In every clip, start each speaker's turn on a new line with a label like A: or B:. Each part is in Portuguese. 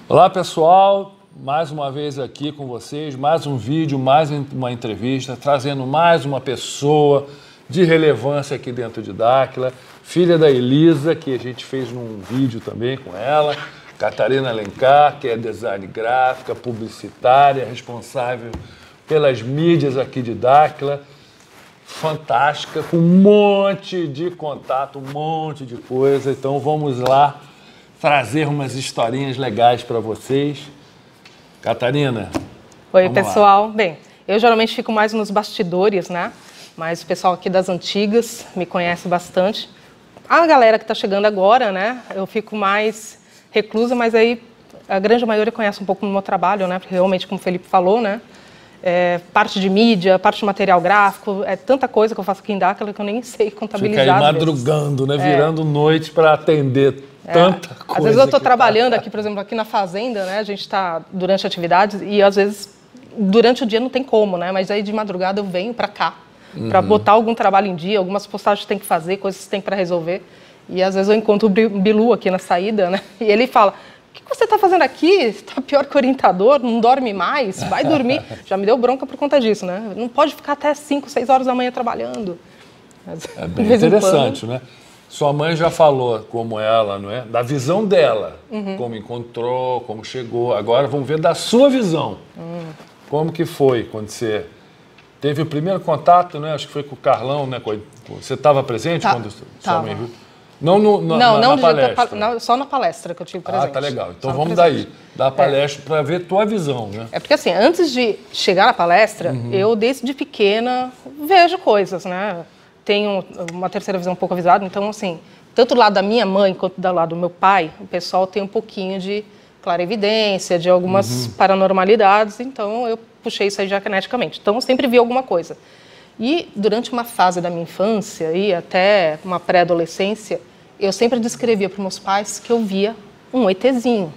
A: Olá pessoal, mais uma vez aqui com vocês, mais um vídeo, mais uma entrevista, trazendo mais uma pessoa de relevância aqui dentro de Dáquila, filha da Elisa, que a gente fez num vídeo também com ela, Catarina Alencar, que é design gráfica, publicitária, responsável pelas mídias aqui de Dáquila, fantástica, com um monte de contato, um monte de coisa, então vamos lá trazer umas historinhas legais para vocês. Catarina.
B: Oi, pessoal. Lá. Bem, eu geralmente fico mais nos bastidores, né? Mas o pessoal aqui das antigas me conhece bastante. A galera que está chegando agora, né? Eu fico mais reclusa, mas aí a grande maioria conhece um pouco do meu trabalho, né? Porque realmente, como o Felipe falou, né? Parte de mídia, parte de material gráfico, é tanta coisa que eu faço aqui em Dáquila que eu nem sei contabilizar.
A: Fica aí madrugando, né? Virando noite para atender tanta coisa.
B: Às vezes eu estou trabalhando aqui, por exemplo, aqui na fazenda, né? A gente está durante atividades e às vezes durante o dia não tem como, né? Mas aí de madrugada eu venho para cá para botar algum trabalho em dia, algumas postagens que tem que fazer, coisas que tem para resolver. E às vezes eu encontro o Bilu aqui na saída, né? E ele fala: o que você está fazendo aqui? Está pior que orientador, não dorme mais, vai dormir. Já me deu bronca por conta disso, né? Não pode ficar até 5, 6 horas da manhã trabalhando.
A: Mas, é bem interessante, né? Sua mãe já falou como ela, não é? Da visão dela, como encontrou, como chegou. Agora vamos ver da sua visão. Como que foi quando você teve o primeiro contato, né? Acho que foi com o Carlão, né? Você estava presente quando sua mãe viu? Não na palestra.
B: Só na palestra que eu tive presente.
A: Ah, tá legal. Então vamos daí, da palestra para ver tua visão, né?
B: É porque assim, antes de chegar na palestra, eu desde pequena vejo coisas, né? Tenho uma terceira visão um pouco avisada, então assim, tanto do lado da minha mãe quanto do lado do meu pai, o pessoal tem um pouquinho de clarevidência, de algumas paranormalidades, então eu puxei isso aí já geneticamente. Então eu sempre vi alguma coisa. E durante uma fase da minha infância e até uma pré-adolescência, eu sempre descrevia para meus pais que eu via um ETzinho,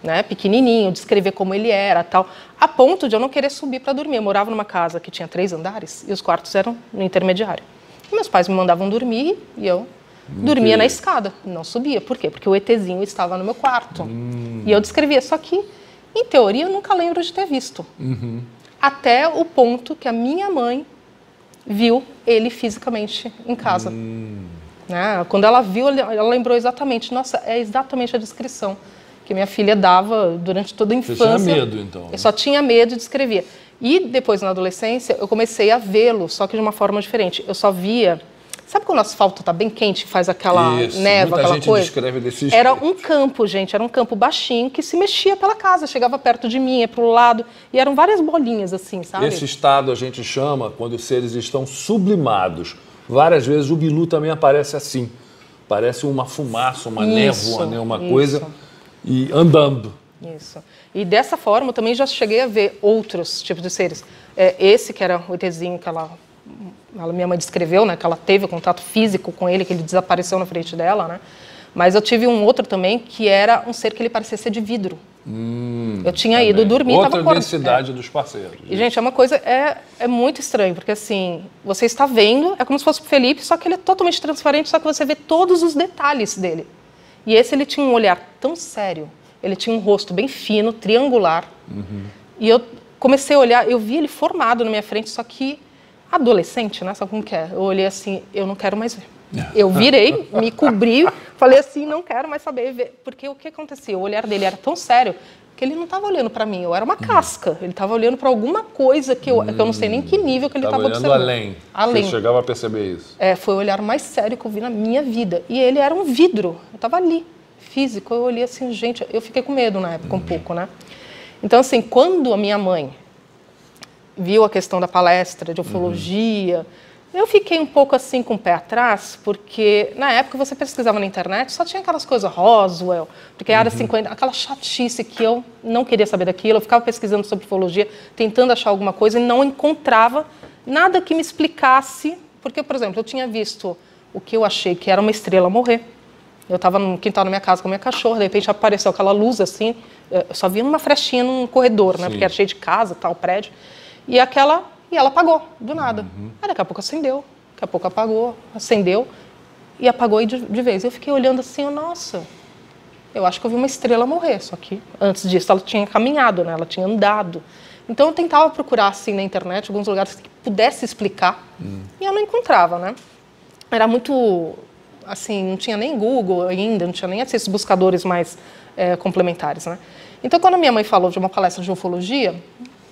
B: né, pequenininho, descrever como ele era, tal, a ponto de eu não querer subir para dormir. Eu morava numa casa que tinha 3 andares e os quartos eram no intermediário. E meus pais me mandavam dormir e eu dormia na escada, não subia. Por quê? Porque o ETzinho estava no meu quarto. E eu descrevia, só que, em teoria, eu nunca lembro de ter visto. Até o ponto que a minha mãe viu ele fisicamente em casa. Né? Quando ela viu, ela lembrou exatamente. Nossa, é exatamente a descrição que minha filha dava durante toda a infância.
A: Você tinha medo, então?
B: Eu só tinha medo e descrevia. E depois, na adolescência, eu comecei a vê-lo, só que de uma forma diferente. Eu só via... Sabe quando o asfalto está bem quente, faz aquela névoa, aquela coisa?
A: Muita gente descreve desse jeito.
B: Era um campo, gente, era um campo baixinho que se mexia pela casa, chegava perto de mim, ia para o lado, e eram várias bolinhas assim, sabe?
A: Esse estado a gente chama quando os seres estão sublimados. Várias vezes o Bilu também aparece assim. Parece uma fumaça, uma névoa, né? Uma coisa, e andando.
B: Isso. E dessa forma eu também já cheguei a ver outros tipos de seres. Esse que era o ETzinho que minha mãe descreveu, né, que ela teve contato físico com ele, que ele desapareceu na frente dela, né? Mas eu tive um outro também que era um ser que ele parecia ser de vidro. Eu tinha ido dormir,
A: outra densidade dos parceiros.
B: E gente, é uma coisa é muito estranho, porque assim, você está vendo, é como se fosse o Felipe, só que ele é totalmente transparente, só que você vê todos os detalhes dele. E esse ele tinha um olhar tão sério, ele tinha um rosto bem fino, triangular. E eu comecei a olhar, eu vi ele formado na minha frente, só que adolescente, né? Sabe como que é? Eu olhei assim, eu não quero mais ver. Eu virei, me cobri, falei assim, não quero mais saber ver. Porque o que acontecia? O olhar dele era tão sério que ele não estava olhando para mim, eu era uma casca. Ele estava olhando para alguma coisa que eu não sei nem que nível que ele estava observando.
A: Além.
B: Além.
A: Você chegava a perceber isso?
B: Foi o olhar mais sério que eu vi na minha vida. E ele era um vidro, eu estava ali, físico. Eu olhei assim, gente, eu fiquei com medo na época um pouco, né? Então, assim, quando a minha mãe viu a questão da palestra de ufologia, eu fiquei um pouco assim com o pé atrás, porque na época você pesquisava na internet, só tinha aquelas coisas Roswell, porque a Área 50, aquela chatice que eu não queria saber daquilo, eu ficava pesquisando sobre ufologia, tentando achar alguma coisa e não encontrava nada que me explicasse, porque, por exemplo, eu tinha visto o que eu achei que era uma estrela morrer. Eu estava no quintal da minha casa com a minha cachorra, de repente apareceu aquela luz assim, eu só via uma frechinha num corredor, né, porque era cheio de casa, tal, prédio. E ela apagou, do nada. Aí daqui a pouco acendeu, daqui a pouco apagou, acendeu e apagou de vez. Eu fiquei olhando assim, nossa, eu acho que eu vi uma estrela morrer, só que antes disso ela tinha caminhado, né? Ela tinha andado. Então eu tentava procurar assim na internet alguns lugares que pudesse explicar e eu não encontrava, né? Era muito, assim, não tinha nem Google ainda, não tinha nem esses buscadores mais complementares, né? Então quando a minha mãe falou de uma palestra de ufologia,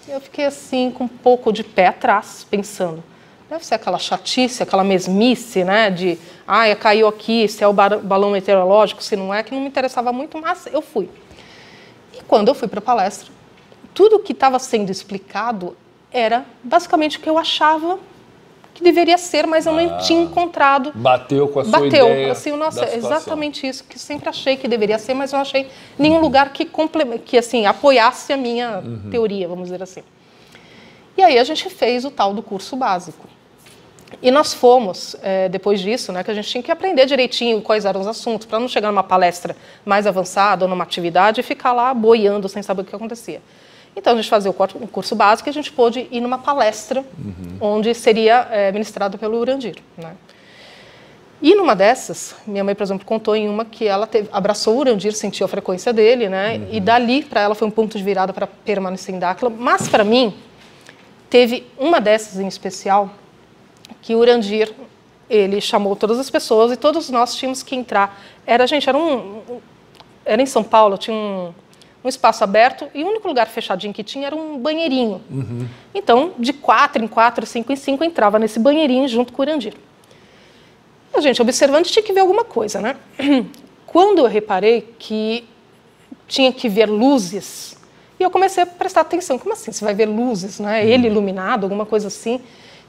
B: eu fiquei assim com um pouco de pé atrás, pensando, deve ser aquela chatice, aquela mesmice, né, de, caiu aqui, se é o balão meteorológico, se não é, que não me interessava muito, mas eu fui. E quando eu fui para a palestra, tudo que estava sendo explicado era basicamente o que eu achava que deveria ser, mas eu não tinha encontrado.
A: Bateu com a sua ideia
B: assim, nossa, exatamente isso, que sempre achei que deveria ser, mas não achei nenhum lugar que assim, apoiasse a minha teoria, vamos dizer assim. E aí a gente fez o tal do curso básico. E nós fomos, depois disso, né, que a gente tinha que aprender direitinho quais eram os assuntos, para não chegar numa palestra mais avançada ou numa atividade e ficar lá boiando sem saber o que acontecia. Então, a gente fazia o curso básico e a gente pôde ir numa palestra onde seria ministrado pelo Urandir, né? E numa dessas, minha mãe, por exemplo, contou em uma que ela abraçou o Urandir, sentiu a frequência dele, né? E dali, para ela, foi um ponto de virada para permanecer em Dáquila. Mas, para mim, teve uma dessas em especial que o Urandir, ele chamou todas as pessoas e todos nós tínhamos que entrar. Era em São Paulo, tinha um espaço aberto e o único lugar fechadinho que tinha era um banheirinho. Então, de 4 em 4, 5 em 5, entrava nesse banheirinho junto com o Urandir. A gente, observando, tinha que ver alguma coisa, né? Quando eu reparei que tinha que ver luzes, e eu comecei a prestar atenção. Como assim? Você vai ver luzes, né? Ele iluminado, alguma coisa assim.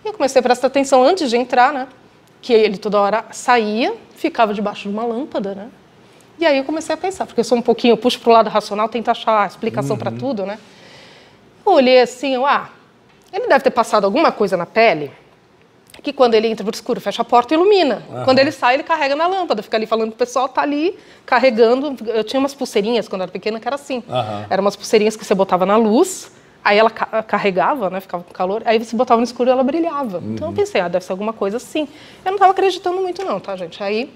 B: E eu comecei a prestar atenção antes de entrar, né? Que ele toda hora saía, ficava debaixo de uma lâmpada, né? E aí eu comecei a pensar, porque eu puxo para o lado racional, tento achar explicação para tudo, né? Eu olhei assim, ele deve ter passado alguma coisa na pele, que quando ele entra para o escuro, fecha a porta e ilumina. Quando ele sai, ele carrega na lâmpada, fica ali falando com o pessoal, tá ali carregando. Eu tinha umas pulseirinhas, quando eu era pequena, que era assim. Eram umas pulseirinhas que você botava na luz, aí ela carregava, né, ficava com calor, aí você botava no escuro e ela brilhava. Então eu pensei, deve ser alguma coisa assim. Eu não estava acreditando muito não, tá, gente? Aí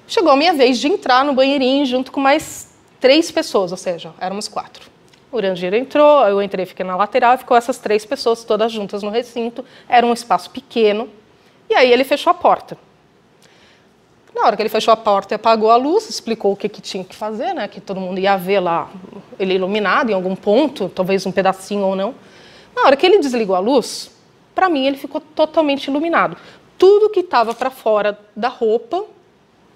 B: chegou a minha vez de entrar no banheirinho junto com mais 3 pessoas, ou seja, éramos 4. O Urandir entrou, eu entrei, fiquei na lateral e ficou essas 3 pessoas todas juntas no recinto. Era um espaço pequeno. E aí ele fechou a porta. Na hora que ele fechou a porta e apagou a luz, explicou o que tinha que fazer, né? Que todo mundo ia ver lá ele iluminado em algum ponto, talvez um pedacinho ou não. Na hora que ele desligou a luz, para mim ele ficou totalmente iluminado. Tudo que estava para fora da roupa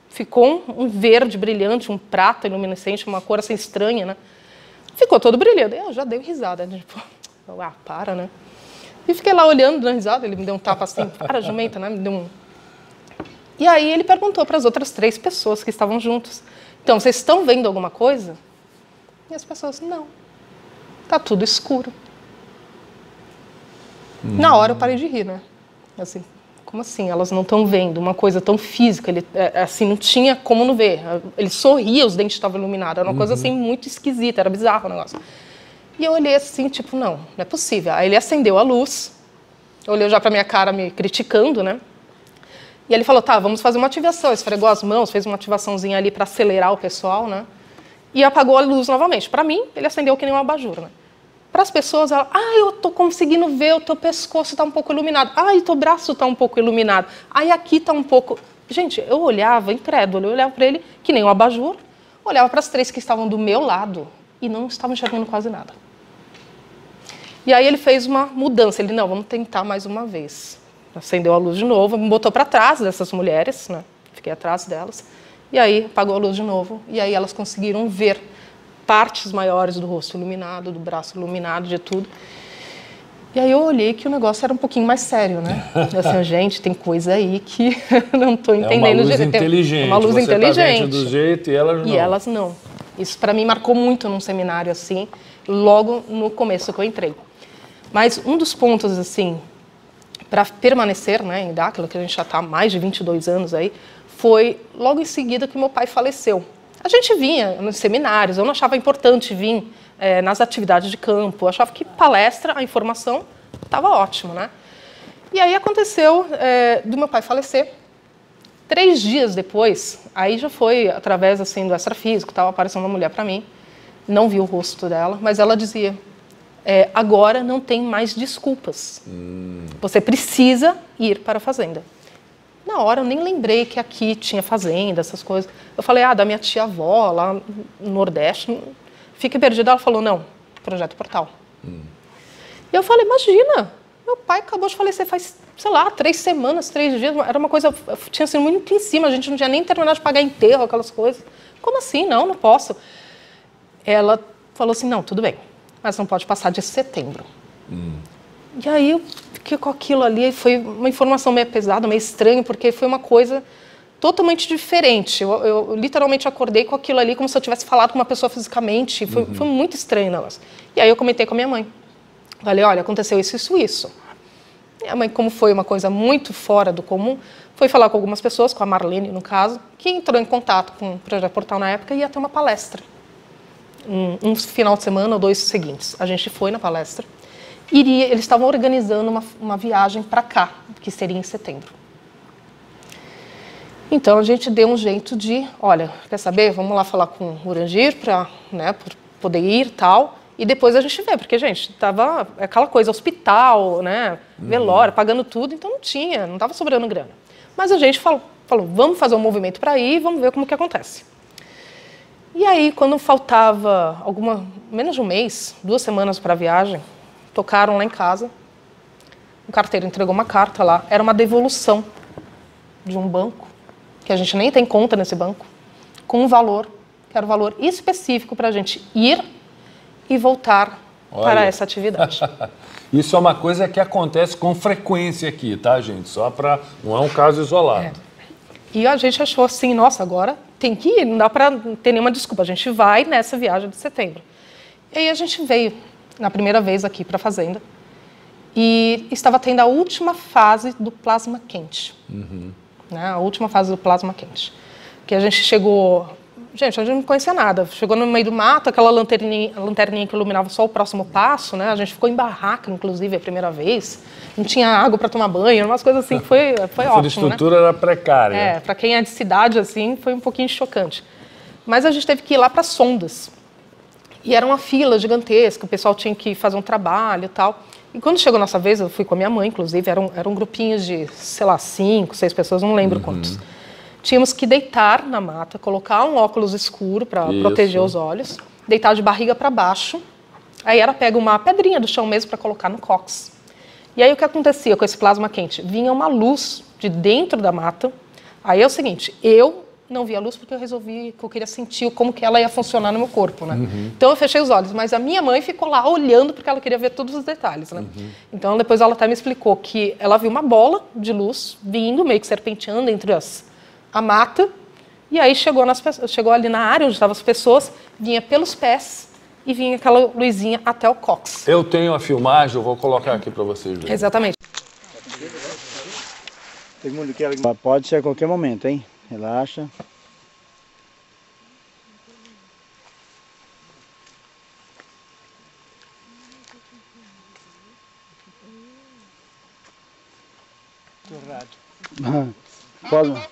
B: ficou um verde brilhante, um prata iluminescente, uma cor assim estranha, né? Ficou todo brilhando. Eu já dei risada, né? Tipo, para, né? E fiquei lá olhando, dando risada. Ele me deu um tapa assim, para, jumenta, né? Me deu um... E aí ele perguntou para as outras 3 pessoas que estavam juntos. Então, vocês estão vendo alguma coisa? E as pessoas, não. Tá tudo escuro. Na hora eu parei de rir, né? Assim, como assim? Elas não estão vendo uma coisa tão física, assim, não tinha como não ver. Ele sorria, os dentes estavam iluminados, era uma coisa assim muito esquisita, era bizarro o negócio. E eu olhei assim, tipo, não é possível. Aí ele acendeu a luz, olhou já para minha cara me criticando, né? E ele falou, tá, vamos fazer uma ativação. Esfregou as mãos, fez uma ativaçãozinha ali para acelerar o pessoal, né? E apagou a luz novamente. Para mim, ele acendeu que nem um abajur, né? Para as pessoas, ela, eu estou conseguindo ver, o teu pescoço está um pouco iluminado. O teu braço está um pouco iluminado. Aqui está um pouco... Gente, eu olhava incrédulo, eu olhava para ele que nem um abajur, olhava para as 3 que estavam do meu lado e não estavam enxergando quase nada. E aí ele fez uma mudança, ele, não, vamos tentar mais uma vez. Acendeu a luz de novo, me botou para trás dessas mulheres, né? Fiquei atrás delas, e aí apagou a luz de novo, e aí elas conseguiram ver partes maiores do rosto iluminado, do braço iluminado, de tudo. E aí eu olhei que o negócio era um pouquinho mais sério, né? Assim, gente, tem coisa aí que não estou entendendo direito.
A: É uma luz inteligente.
B: Uma luz inteligente.
A: Tá do jeito e elas não.
B: E elas não. Isso para mim marcou muito num seminário assim, logo no começo que eu entrei. Mas um dos pontos assim para permanecer, né, em Dáquila, que a gente já está há mais de 22 anos aí, foi logo em seguida que meu pai faleceu. A gente vinha nos seminários, eu não achava importante vir nas atividades de campo, eu achava que palestra, a informação estava ótimo, né? E aí aconteceu do meu pai falecer, 3 dias depois, aí já foi através assim do extrafísico, tal, apareceu uma mulher para mim, não vi o rosto dela, mas ela dizia, agora não tem mais desculpas. Você precisa ir para a fazenda. Na hora eu nem lembrei que aqui tinha fazenda, essas coisas. Eu falei, da minha tia-avó lá no Nordeste, fiquei perdida. Ela falou, não, Projeto Portal. E eu falei, imagina, meu pai acabou de falecer faz, sei lá, 3 semanas, 3 dias. Era uma coisa, tinha sido muito em cima, a gente não tinha nem terminado de pagar enterro, aquelas coisas. Como assim? Não posso. Ela falou assim, não, tudo bem, mas não pode passar de setembro. E aí eu fiquei com aquilo ali, foi uma informação meio pesada, meio estranha, porque foi uma coisa totalmente diferente. Eu literalmente acordei com aquilo ali como se eu tivesse falado com uma pessoa fisicamente. Foi muito estranho o negócio. E aí eu comentei com a minha mãe. Falei, olha, aconteceu isso, isso, isso. Minha mãe, como foi uma coisa muito fora do comum, foi falar com algumas pessoas, com a Marlene, no caso, que entrou em contato com o Projeto Portal na época e ia ter uma palestra. Um final de semana ou 2 seguintes. A gente foi na palestra. Eles estavam organizando uma viagem para cá, que seria em setembro. Então a gente deu um jeito de, olha, quer saber? Vamos lá falar com o Urangir para, né, poder ir e tal. E depois a gente vê, porque, gente, tava aquela coisa, hospital, né, velório, pagando tudo, então não estava sobrando grana. Mas a gente falou, vamos fazer um movimento para ir, vamos ver como que acontece. E aí, quando faltava menos de um mês, 2 semanas para a viagem, tocaram lá em casa, o carteiro entregou uma carta lá, era uma devolução de um banco, que a gente nem tem conta nesse banco, com um valor, que era o valor específico para a gente ir e voltar para essa atividade.
A: Isso é uma coisa que acontece com frequência aqui, tá, gente? Não é um caso isolado.
B: E a gente achou assim, nossa, agora tem que ir, não dá para ter nenhuma desculpa, a gente vai nessa viagem de setembro. E aí a gente veio na primeira vez aqui para a fazenda e estava tendo a última fase do plasma quente. Né? A última fase do plasma quente. Que a gente chegou... Gente, a gente não conhecia nada. Chegou no meio do mato, aquela lanterninha que iluminava só o próximo passo, né? A gente ficou em barraca, inclusive, a primeira vez. Não tinha água para tomar banho, umas coisas assim que foi ótimo,
A: a estrutura era precária.
B: Para quem é de cidade, assim, foi um pouquinho chocante. Mas a gente teve que ir lá para sondas. E era uma fila gigantesca, o pessoal tinha que fazer um trabalho e tal. E quando chegou a nossa vez, eu fui com a minha mãe, inclusive, eram grupinhos de, sei lá, 5, 6 pessoas, não lembro quantos. Tínhamos que deitar na mata, colocar um óculos escuro para proteger os olhos, deitar de barriga para baixo. Aí ela pega uma pedrinha do chão mesmo para colocar no cox. E aí o que acontecia com esse plasma quente? Vinha uma luz de dentro da mata. Aí é o seguinte, eu não vi a luz porque eu resolvi que eu queria sentir como que ela ia funcionar no meu corpo, né? Então eu fechei os olhos, mas a minha mãe ficou lá olhando porque ela queria ver todos os detalhes, né? Então depois ela até me explicou que ela viu uma bola de luz vindo, meio que serpenteando entre a mata, e aí chegou ali na área onde estavam as pessoas, vinha pelos pés e vinha aquela luzinha até o cox.
A: Eu tenho a filmagem, eu vou colocar aqui para vocês verem.
B: Exatamente.
C: Pode ser a qualquer momento, hein? Relaxa.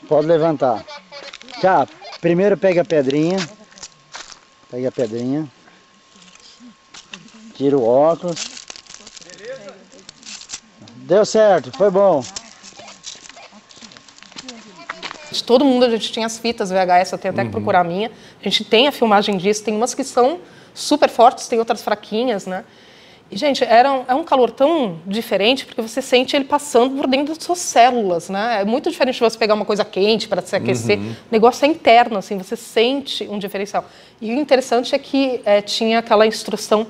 C: Pode levantar. Tá, primeiro pega a pedrinha. Pega a pedrinha. Tira o óculos. Deu certo, foi bom.
B: Todo mundo, a gente tinha as fitas VHS, eu tenho até que procurar a minha. A gente tem a filmagem disso, tem umas que são super fortes, tem outras fraquinhas, né? E, gente, é um calor tão diferente, porque você sente ele passando por dentro das suas células, né? É muito diferente de você pegar uma coisa quente para se aquecer. O negócio é interno, assim, você sente um diferencial. E o interessante é que tinha aquela instrução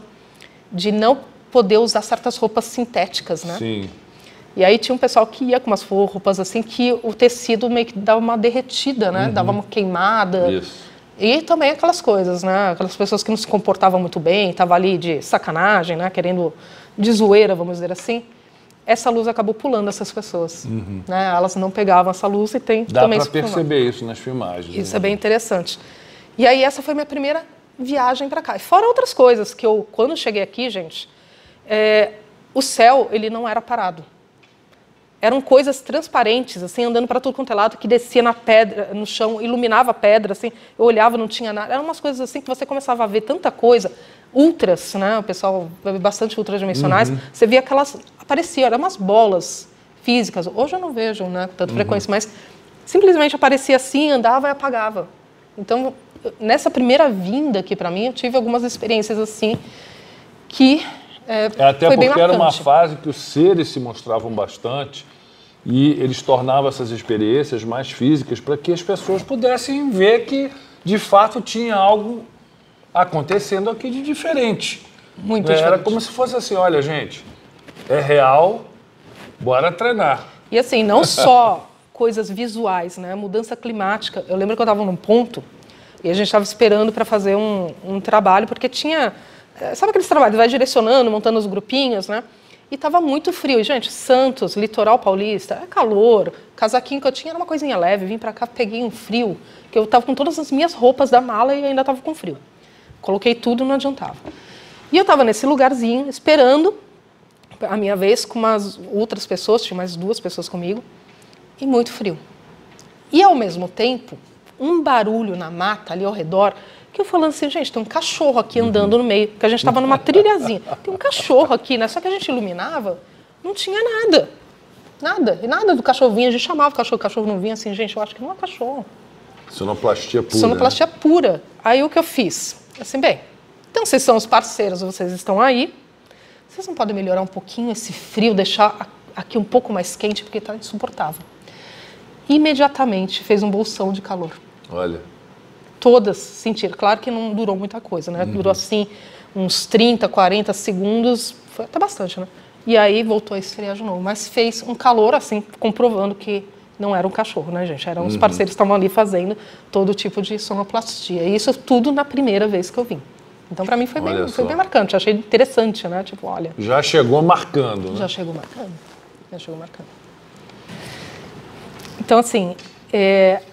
B: de não poder usar certas roupas sintéticas, né?
A: Sim.
B: E aí tinha um pessoal que ia com umas roupas assim, que o tecido meio que dava uma derretida, né? Dava uma queimada.
A: Isso.
B: E também aquelas coisas, né? Aquelas pessoas que não se comportavam muito bem, estavam ali de sacanagem, né? Querendo de zoeira, vamos dizer assim. Essa luz acabou pulando essas pessoas. Né? Elas não pegavam essa luz e tem
A: Dá
B: também
A: para perceber isso nas filmagens.
B: Isso é bem interessante. E aí essa foi minha primeira viagem para cá. E fora outras coisas que eu, quando cheguei aqui, gente, o céu, ele não era parado. eram coisas transparentes, assim, andando para tudo quanto é lado, que descia na pedra, no chão, iluminava a pedra, assim, eu olhava, não tinha nada. Eram umas coisas assim que você começava a ver tanta coisa, ultras, né? O pessoal vê bastante ultradimensionais, você via aquelas, apareciam, eram umas bolas físicas. Hoje eu não vejo, né, com tanta frequência, mas simplesmente aparecia assim, andava e apagava. Então, nessa primeira vinda aqui para mim, eu tive algumas experiências assim que
A: até
B: foi bem
A: porque era uma
B: marcante.
A: fase que os seres se mostravam bastante e eles tornavam essas experiências mais físicas para que as pessoas pudessem ver que, de fato, tinha algo acontecendo aqui de diferente.
B: Muito
A: Era
B: diferente.
A: como se fosse assim, olha, gente, é real, bora treinar.
B: E assim, não só coisas visuais, né? Mudança climática. Eu lembro que eu estava num ponto e a gente estava esperando para fazer um trabalho, porque tinha... Sabe aqueles trabalhos? Vai direcionando, montando os grupinhos, né? E estava muito frio. E, gente, Santos, litoral paulista, é calor. O casaquinho que eu tinha era uma coisinha leve. Vim para cá, peguei um frio, que eu estava com todas as minhas roupas da mala e ainda estava com frio. Coloquei tudo, não adiantava. E eu estava nesse lugarzinho, esperando a minha vez, com umas outras pessoas, tinha mais 2 pessoas comigo, e muito frio. E, ao mesmo tempo, um barulho na mata ali ao redor, que eu falando assim, gente, tem um cachorro aqui andando no meio, porque a gente estava numa trilhazinha, tem um cachorro aqui, né? Só que a gente iluminava, não tinha nada. Nada. E nada do cachorro vinha, a gente chamava o cachorro não vinha, assim, gente, eu acho que não é cachorro.
A: Sonoplastia pura.
B: Sonoplastia pura. Aí o que eu fiz? Assim, bem, então vocês são os parceiros, vocês estão aí, vocês não podem melhorar um pouquinho esse frio, deixar aqui um pouco mais quente, porque está insuportável. Imediatamente fez um bolsão de calor.
A: Olha.
B: Todas sentiram. Claro que não durou muita coisa, né? Durou assim uns 30, 40 segundos, foi até bastante, né? E aí voltou a esfriar de novo. Mas fez um calor assim, comprovando que não era um cachorro, né, gente? Eram os parceiros que estavam ali fazendo todo tipo de sonoplastia. E isso tudo na primeira vez que eu vim. Então, para mim, foi bem marcante. Achei interessante, né? Tipo, olha...
A: Já chegou marcando, né?
B: Já chegou marcando. Já chegou marcando. Então, assim,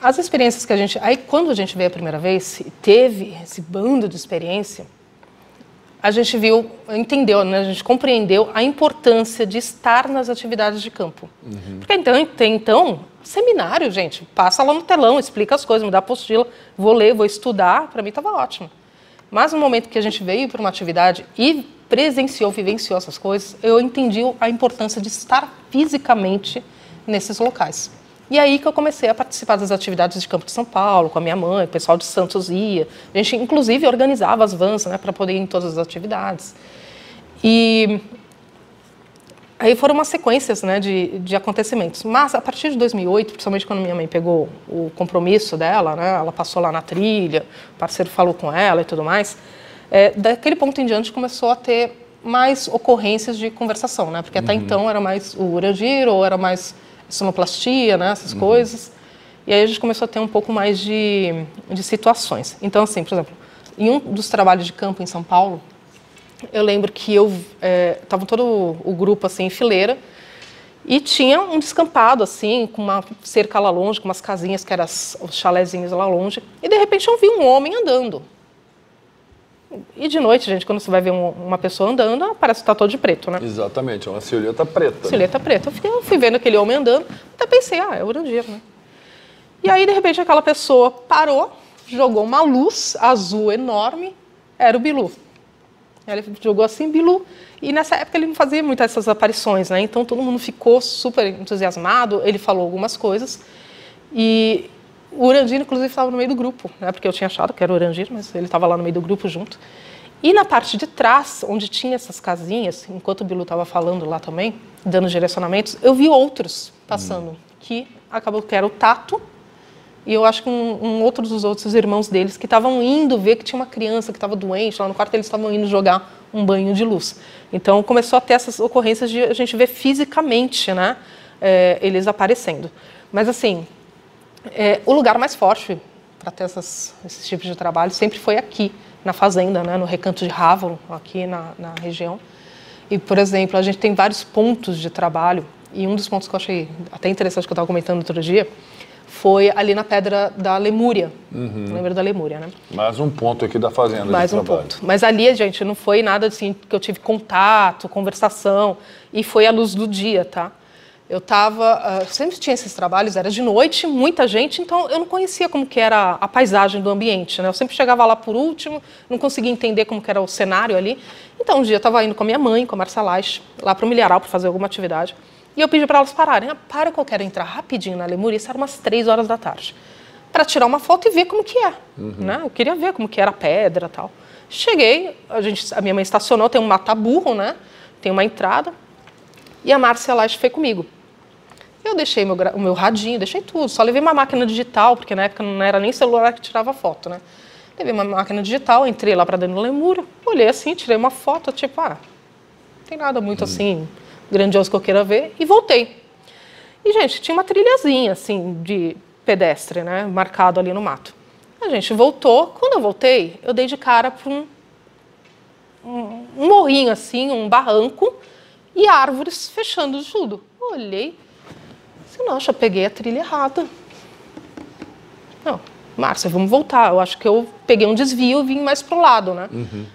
B: as experiências que a gente... Aí, quando a gente veio a primeira vez, teve esse bando de experiência, a gente viu, entendeu, né? A gente compreendeu a importância de estar nas atividades de campo. Porque então, seminário, gente, passa lá no telão, explica as coisas, me dá apostila, vou ler, vou estudar, para mim estava ótimo. Mas no momento que a gente veio para uma atividade e presenciou, vivenciou essas coisas, eu entendi a importância de estar fisicamente nesses locais. E aí que eu comecei a participar das atividades de campo de São Paulo, com a minha mãe, o pessoal de Santos ia. A gente, inclusive, organizava as vans, né, para poder ir em todas as atividades. E aí foram umas sequências, né, de acontecimentos. Mas, a partir de 2008, principalmente quando minha mãe pegou o compromisso dela, né, ela passou lá na trilha, o parceiro falou com ela e tudo mais, daquele ponto em diante começou a ter mais ocorrências de conversação, né, porque até então era mais o Urandir, ou era mais sonoplastia, né, essas coisas. E aí a gente começou a ter um pouco mais de situações. Então, assim, por exemplo, em um dos trabalhos de campo em São Paulo, eu lembro que estava todo o grupo assim em fileira e tinha um descampado assim, com uma cerca lá longe, com umas casinhas que eram os chalezinhos lá longe, e de repente eu vi um homem andando. E de noite, gente, quando você vai ver uma pessoa andando, parece que está todo de preto, né?
A: Exatamente, é uma silhueta preta.
B: Silhueta preta. Eu fui vendo aquele homem andando, até pensei, é o Urandir, né? E aí, de repente, aquela pessoa parou, jogou uma luz azul enorme, era o Bilu. Ele jogou assim, Bilu, e nessa época ele não fazia muitas essas aparições, né? Então todo mundo ficou super entusiasmado, ele falou algumas coisas, e o Urandir, inclusive, estava no meio do grupo, né? Porque eu tinha achado que era o Urandir, mas ele estava lá no meio do grupo junto. E na parte de trás, onde tinha essas casinhas, enquanto o Bilu estava falando lá também, dando direcionamentos, eu vi outros passando, que acabou que era o Tato, e eu acho que outro dos outros irmãos deles, que estavam indo ver que tinha uma criança que estava doente lá no quarto, eles estavam indo jogar um banho de luz. Então, começou a ter essas ocorrências de a gente ver fisicamente, né, eles aparecendo. Mas, assim, o lugar mais forte para ter esses tipos de trabalho sempre foi aqui, na fazenda, né, no Recanto de Rávolo, aqui na região. E, por exemplo, a gente tem vários pontos de trabalho, e um dos pontos que eu achei até interessante, que eu estava comentando outro dia, foi ali na Pedra da Lemúria. Lembra da Lemúria, né?
A: Mais um ponto aqui da fazenda.
B: Mais um ponto. Mas ali, gente, não foi nada assim que eu tive contato, conversação, e foi à luz do dia, tá? Eu estava, sempre tinha esses trabalhos, era de noite, muita gente, então eu não conhecia como que era a paisagem do ambiente, né? Eu sempre chegava lá por último, não conseguia entender como que era o cenário ali. Então, um dia eu estava indo com a minha mãe, com a Márcia Laich, lá para o Milharal para fazer alguma atividade, e eu pedi para elas pararem. Para que eu quero entrar rapidinho na Lemúria, isso era umas 3 horas da tarde, para tirar uma foto e ver como que é, né? Eu queria ver como que era a pedra e tal. Cheguei, a minha mãe estacionou, tem um mata-burro, né? Tem uma entrada, e a Márcia Laich foi comigo. Eu deixei o meu radinho, deixei tudo, só levei uma máquina digital, porque na época não era nem celular que tirava foto, né? Levei uma máquina digital, entrei lá para dentro do Lemúria, olhei assim, tirei uma foto, tipo, não tem nada muito assim grandioso que eu queira ver, e voltei. E, gente, tinha uma trilhazinha, assim, de pedestre, né, marcado ali no mato. A gente voltou, quando eu voltei, eu dei de cara para um morrinho, assim, um barranco, e árvores fechando tudo. Olhei, nossa, eu peguei a trilha errada. Não, Márcia, vamos voltar. Eu acho que eu peguei um desvio e vim mais para o lado, né?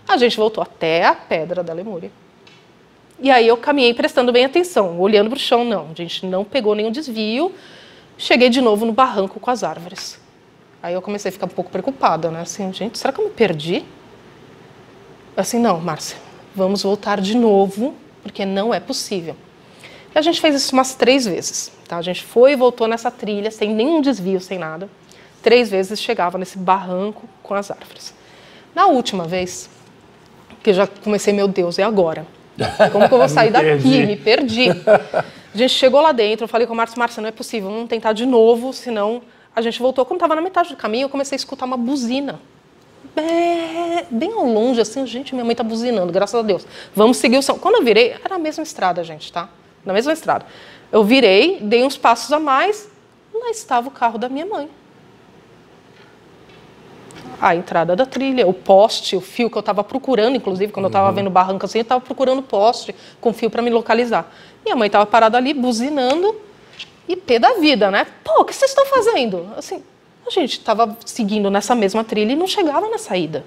B: A gente voltou até a Pedra da Lemúria. E aí eu caminhei prestando bem atenção, olhando para o chão. Não, a gente não pegou nenhum desvio. Cheguei de novo no barranco com as árvores. Aí eu comecei a ficar um pouco preocupada, né? Assim, gente, será que eu me perdi? Assim, não, Márcia, vamos voltar de novo, porque não é possível. E a gente fez isso umas 3 vezes. Tá? A gente foi e voltou nessa trilha, sem nenhum desvio, sem nada. 3 vezes chegava nesse barranco com as árvores. Na última vez, que eu já comecei, meu Deus, é agora. Como que eu vou sair daqui? Me perdi. A gente chegou lá dentro, eu falei com a Márcia, não é possível, vamos tentar de novo, senão... A gente voltou, quando estava na metade do caminho, eu comecei a escutar uma buzina. Bem ao longe, assim, gente, minha mãe está buzinando, graças a Deus. Vamos seguir o som. Quando eu virei, era a mesma estrada, gente, tá? Na mesma estrada. Eu virei, dei uns passos a mais, lá estava o carro da minha mãe. A entrada da trilha, o poste, o fio que eu estava procurando, inclusive, quando eu estava vendo o barranco assim, eu estava procurando poste com fio para me localizar. Minha mãe estava parada ali, buzinando, e pé da vida, né? Pô, o que vocês estão fazendo? Assim, a gente estava seguindo nessa mesma trilha e não chegava na saída.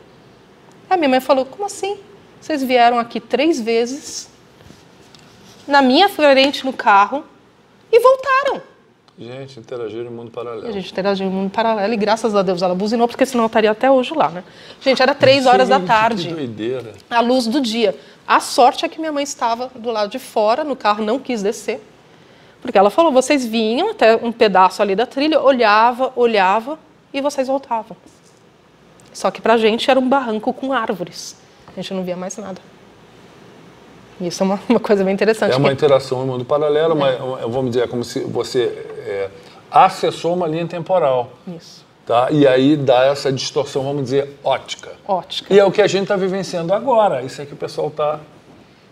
B: Aí minha mãe falou, como assim? Vocês vieram aqui 3 vezes, na minha frente no carro, e voltaram.
A: Gente, interagiram no mundo paralelo.
B: A gente interagiu no mundo paralelo e graças a Deus ela buzinou, porque senão eu estaria até hoje lá, né? Gente, era 3 horas da tarde.
A: Que doideira.
B: A luz do dia. A sorte é que minha mãe estava do lado de fora, no carro, não quis descer. Porque ela falou, vocês vinham até um pedaço ali da trilha, olhava e vocês voltavam. Só que pra gente era um barranco com árvores. A gente não via mais nada. Isso é uma coisa bem interessante.
A: É uma interação no mundo paralelo, vamos dizer, é como se você acessou uma linha temporal.
B: Isso.
A: Tá? E aí dá essa distorção, vamos dizer, ótica.
B: Ótica.
A: E é o que a gente está vivenciando agora. Isso é que o pessoal está...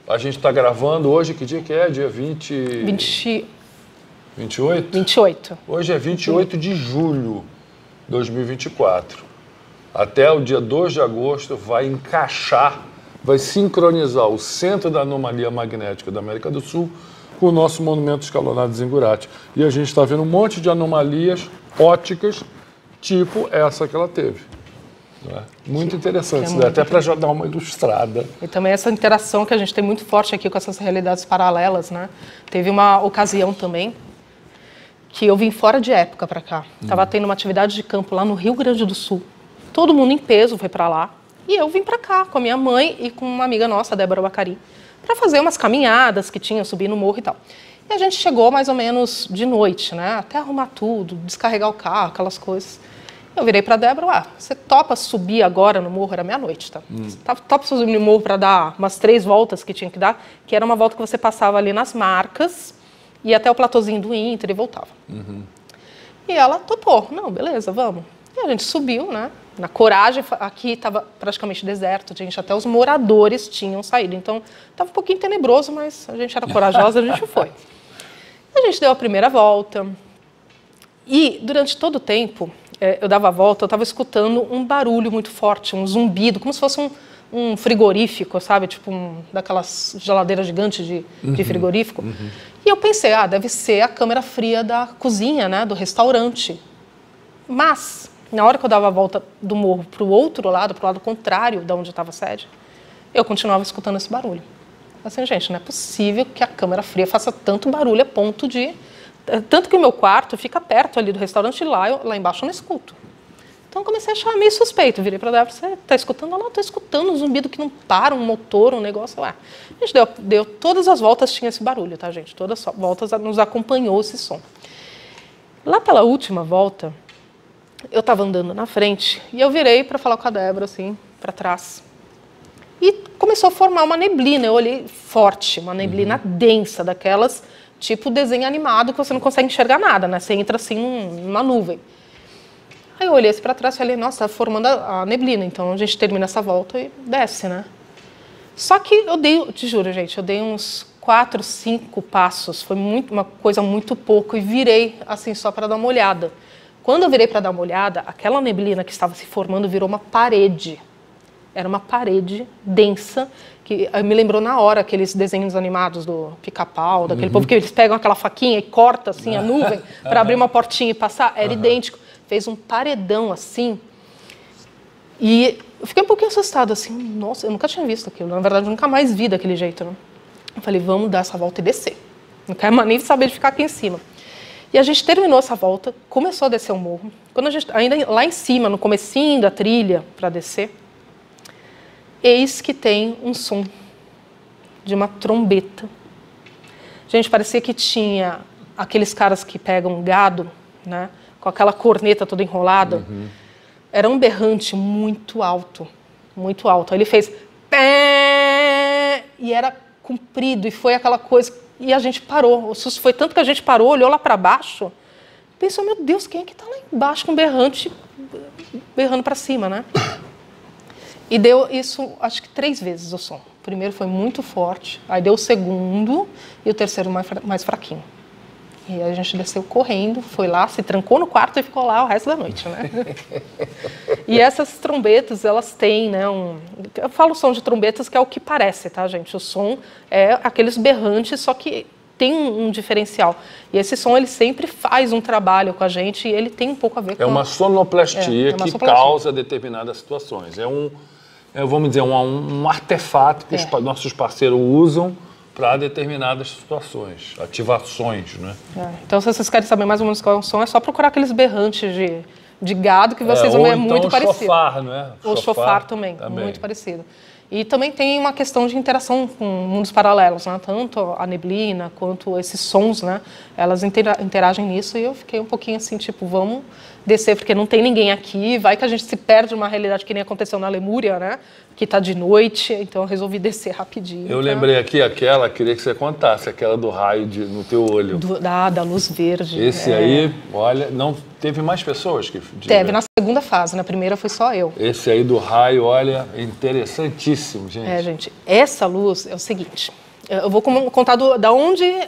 A: A gente está gravando hoje, que dia que é? Dia 28?
B: 28.
A: Hoje é 28 de julho de 2024. Até o dia 2 de agosto vai encaixar, vai sincronizar o centro da anomalia magnética da América do Sul com o nosso monumento escalonado de Zingurate. E a gente está vendo um monte de anomalias óticas, tipo essa que ela teve. Muito interessante, até para já dar uma ilustrada.
B: E também essa interação que a gente tem muito forte aqui com essas realidades paralelas, né? Teve uma ocasião também que eu vim fora de época para cá. Estava tendo uma atividade de campo lá no Rio Grande do Sul. Todo mundo em peso foi para lá. E eu vim para cá com a minha mãe e com uma amiga nossa, a Débora Bacari, para fazer umas caminhadas que tinha, subir no morro e tal. E a gente chegou mais ou menos de noite, né? Até arrumar tudo, descarregar o carro, aquelas coisas. Eu virei para a Débora, você topa subir agora no morro? Era meia-noite, tá? Topa subir no morro para dar umas 3 voltas que tinha que dar, que era uma volta que você passava ali nas marcas, ia até o platôzinho do Inter e voltava. E ela topou. Não, beleza, vamos. E a gente subiu, né? Na coragem, aqui estava praticamente deserto, gente, até os moradores tinham saído. Então, estava um pouquinho tenebroso, mas a gente era corajosa, a gente foi. A gente deu a primeira volta. E, durante todo o tempo, eu dava a volta, eu estava escutando um barulho muito forte, um zumbido, como se fosse um frigorífico, sabe? Tipo, daquelas geladeiras gigantes de frigorífico. E eu pensei, deve ser a câmera fria da cozinha, né? Do restaurante. Mas, na hora que eu dava a volta do morro para o outro lado, para o lado contrário de onde estava a sede, eu continuava escutando esse barulho. Assim, gente, não é possível que a câmara fria faça tanto barulho a ponto de... Tanto que o meu quarto fica perto ali do restaurante, lá embaixo eu não escuto. Então, comecei a achar meio suspeito. Virei para Débora, você está escutando? Ela, estou escutando um zumbido que não para, um motor, um negócio. Ué. A gente deu todas as voltas, tinha esse barulho, tá, gente? Todas as voltas nos acompanhou esse som. Lá pela última volta, eu estava andando na frente e eu virei para falar com a Débora, assim, para trás. E começou a formar uma neblina. Eu olhei forte, uma neblina densa, daquelas tipo desenho animado que você não consegue enxergar nada, né? Você entra assim numa nuvem. Aí eu olhei para trás e falei, nossa, está formando a neblina, então a gente termina essa volta e desce, né? Só que eu te juro, gente, eu dei uns 4, 5 passos, foi uma coisa muito pouco, e virei assim só para dar uma olhada. Quando eu virei para dar uma olhada, aquela neblina que estava se formando virou uma parede. Era uma parede densa, que me lembrou na hora aqueles desenhos animados do Pica-Pau, daquele povo que eles pegam aquela faquinha e cortam assim a nuvem para abrir uma portinha e passar. Era idêntico. Fez um paredão assim. E eu fiquei um pouquinho assustada, assim, nossa, eu nunca tinha visto aquilo. Na verdade, eu nunca mais vi daquele jeito, né? Eu falei, vamos dar essa volta e descer. Não quero mais nem saber de ficar aqui em cima. E a gente terminou essa volta, começou a descer o morro. Quando a gente, ainda lá em cima, no comecinho da trilha para descer, eis que tem um som de uma trombeta. Gente, parecia que tinha aqueles caras que pegam gado, né? Com aquela corneta toda enrolada. Era um berrante muito alto, muito alto. Aí ele fez pé, e era comprido, e foi aquela coisa, e a gente parou. O susto foi tanto que a gente parou, olhou lá para baixo, pensou, meu Deus, quem é que está lá embaixo com berrante, berrando para cima, né? E deu isso, acho que 3 vezes o som. O primeiro foi muito forte, aí deu o segundo, e o terceiro mais fraquinho. E aí a gente desceu correndo, foi lá, se trancou no quarto e ficou lá o resto da noite, né? E essas trombetas, elas têm, né, eu falo som de trombetas que é o que parece, tá, gente? O som é aqueles berrantes, só que tem um diferencial. E esse som, ele sempre faz um trabalho com a gente e ele tem um pouco a ver com...
A: É uma sonoplastia que causa determinadas situações. Vamos dizer, um artefato que os nossos parceiros usam para determinadas situações, ativações, né?
B: Então, se vocês querem saber mais ou menos qual é o som, é só procurar aqueles berrantes de gado que vocês vão ver,
A: então
B: muito parecido.
A: Chofar, não é?
B: O chofar também, muito parecido. E também tem uma questão de interação com mundos paralelos, né? Tanto a neblina quanto esses sons, né? Elas interagem nisso, e eu fiquei um pouquinho assim, tipo, vamos descer, porque não tem ninguém aqui, vai que a gente se perde numa realidade que nem aconteceu na Lemúria, né? Que está de noite, então eu resolvi descer rapidinho.
A: Eu lembrei aqui queria que você contasse, aquela do raio no teu olho.
B: Da luz verde.
A: Esse aí, olha, não teve mais pessoas que...
B: Teve na segunda fase, na primeira foi só eu.
A: Esse aí do raio, olha, é interessantíssimo, gente.
B: Gente, essa luz é o seguinte, eu vou contar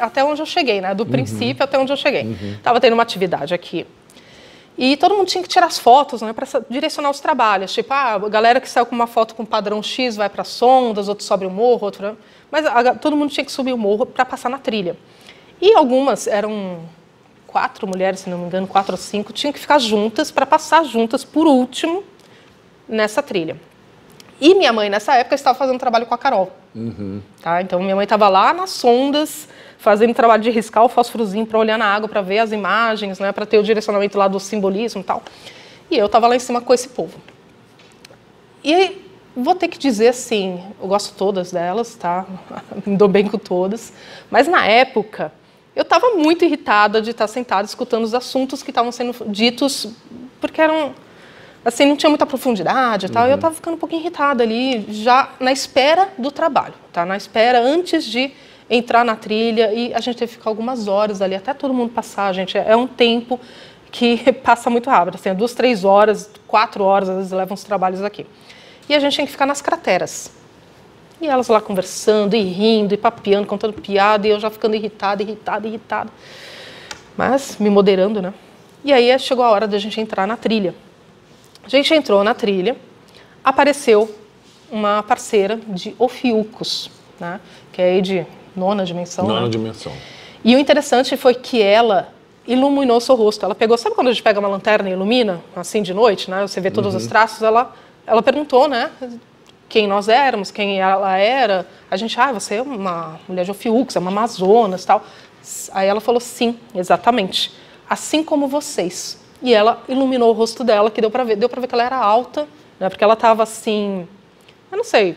B: até onde eu cheguei, né? Do princípio até onde eu cheguei. Estava tendo uma atividade aqui. E todo mundo tinha que tirar as fotos, né, para direcionar os trabalhos. Tipo, a galera que saiu com uma foto com padrão X vai para sondas, outros sobem o morro, outro... Mas todo mundo tinha que subir o morro para passar na trilha. E algumas, eram 4 mulheres, se não me engano, 4 ou 5, tinham que ficar juntas para passar juntas por último nessa trilha. E minha mãe, nessa época, estava fazendo trabalho com a Carol. Tá? Então, minha mãe estava lá nas sondas, fazendo trabalho de riscar o fósforozinho para olhar na água, para ver as imagens, né, para ter o direcionamento lá do simbolismo e tal. E eu estava lá em cima com esse povo. E aí, vou ter que dizer assim, eu gosto todas delas, tá? Me dou bem com todas. Mas na época, eu estava muito irritada de estar sentada escutando os assuntos que estavam sendo ditos, porque eram... assim, não tinha muita profundidade e tal, e eu estava ficando um pouquinho irritada ali, já na espera do trabalho, tá? Na espera, antes de entrar na trilha, e a gente teve que ficar algumas horas ali, até todo mundo passar, gente, é um tempo que passa muito rápido, assim, 2, 3 horas, 4 horas, às vezes levam os trabalhos aqui. E a gente tinha que ficar nas crateras. E elas lá conversando, e rindo, e papeando, contando piada, e eu já ficando irritada. Mas me moderando, né? E aí chegou a hora da gente entrar na trilha. A gente entrou na trilha, apareceu uma parceira de Ofiucos, né? Que é aí de 9ª dimensão.
A: 9ª dimensão.
B: E o interessante foi que ela iluminou seu rosto. Ela pegou, sabe quando a gente pega uma lanterna e ilumina, assim de noite, né? Você vê todos os traços, ela perguntou, né? quem nós éramos, quem ela era. A gente, você é uma mulher de Ofiucos, é uma Amazonas, tal. Aí ela falou, sim, exatamente. Assim como vocês. E ela iluminou o rosto dela, que deu para ver que ela era alta, né? Porque ela estava assim, eu não sei,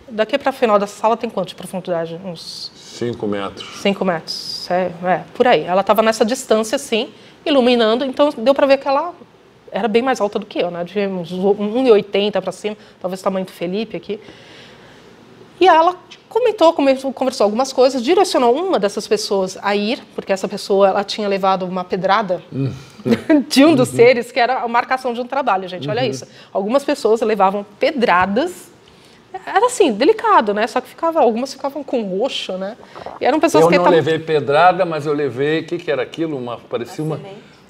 B: daqui para o final da sala tem quanto de profundidade? Uns
A: 5 metros.
B: 5 metros, por aí. Ela estava nessa distância, assim, iluminando, então deu para ver que ela era bem mais alta do que eu, né? De uns 1,80 para cima, talvez o tamanho do Felipe aqui. E ela conversou algumas coisas, direcionou uma dessas pessoas a ir, porque essa pessoa ela tinha levado uma pedrada de um dos seres, que era a marcação de um trabalho, gente, olha isso. Algumas pessoas levavam pedradas, era assim, delicado, né? Só que algumas ficavam com roxo, né? E eram pessoas
A: eu não levei pedrada, mas eu levei, o que era aquilo? Parecia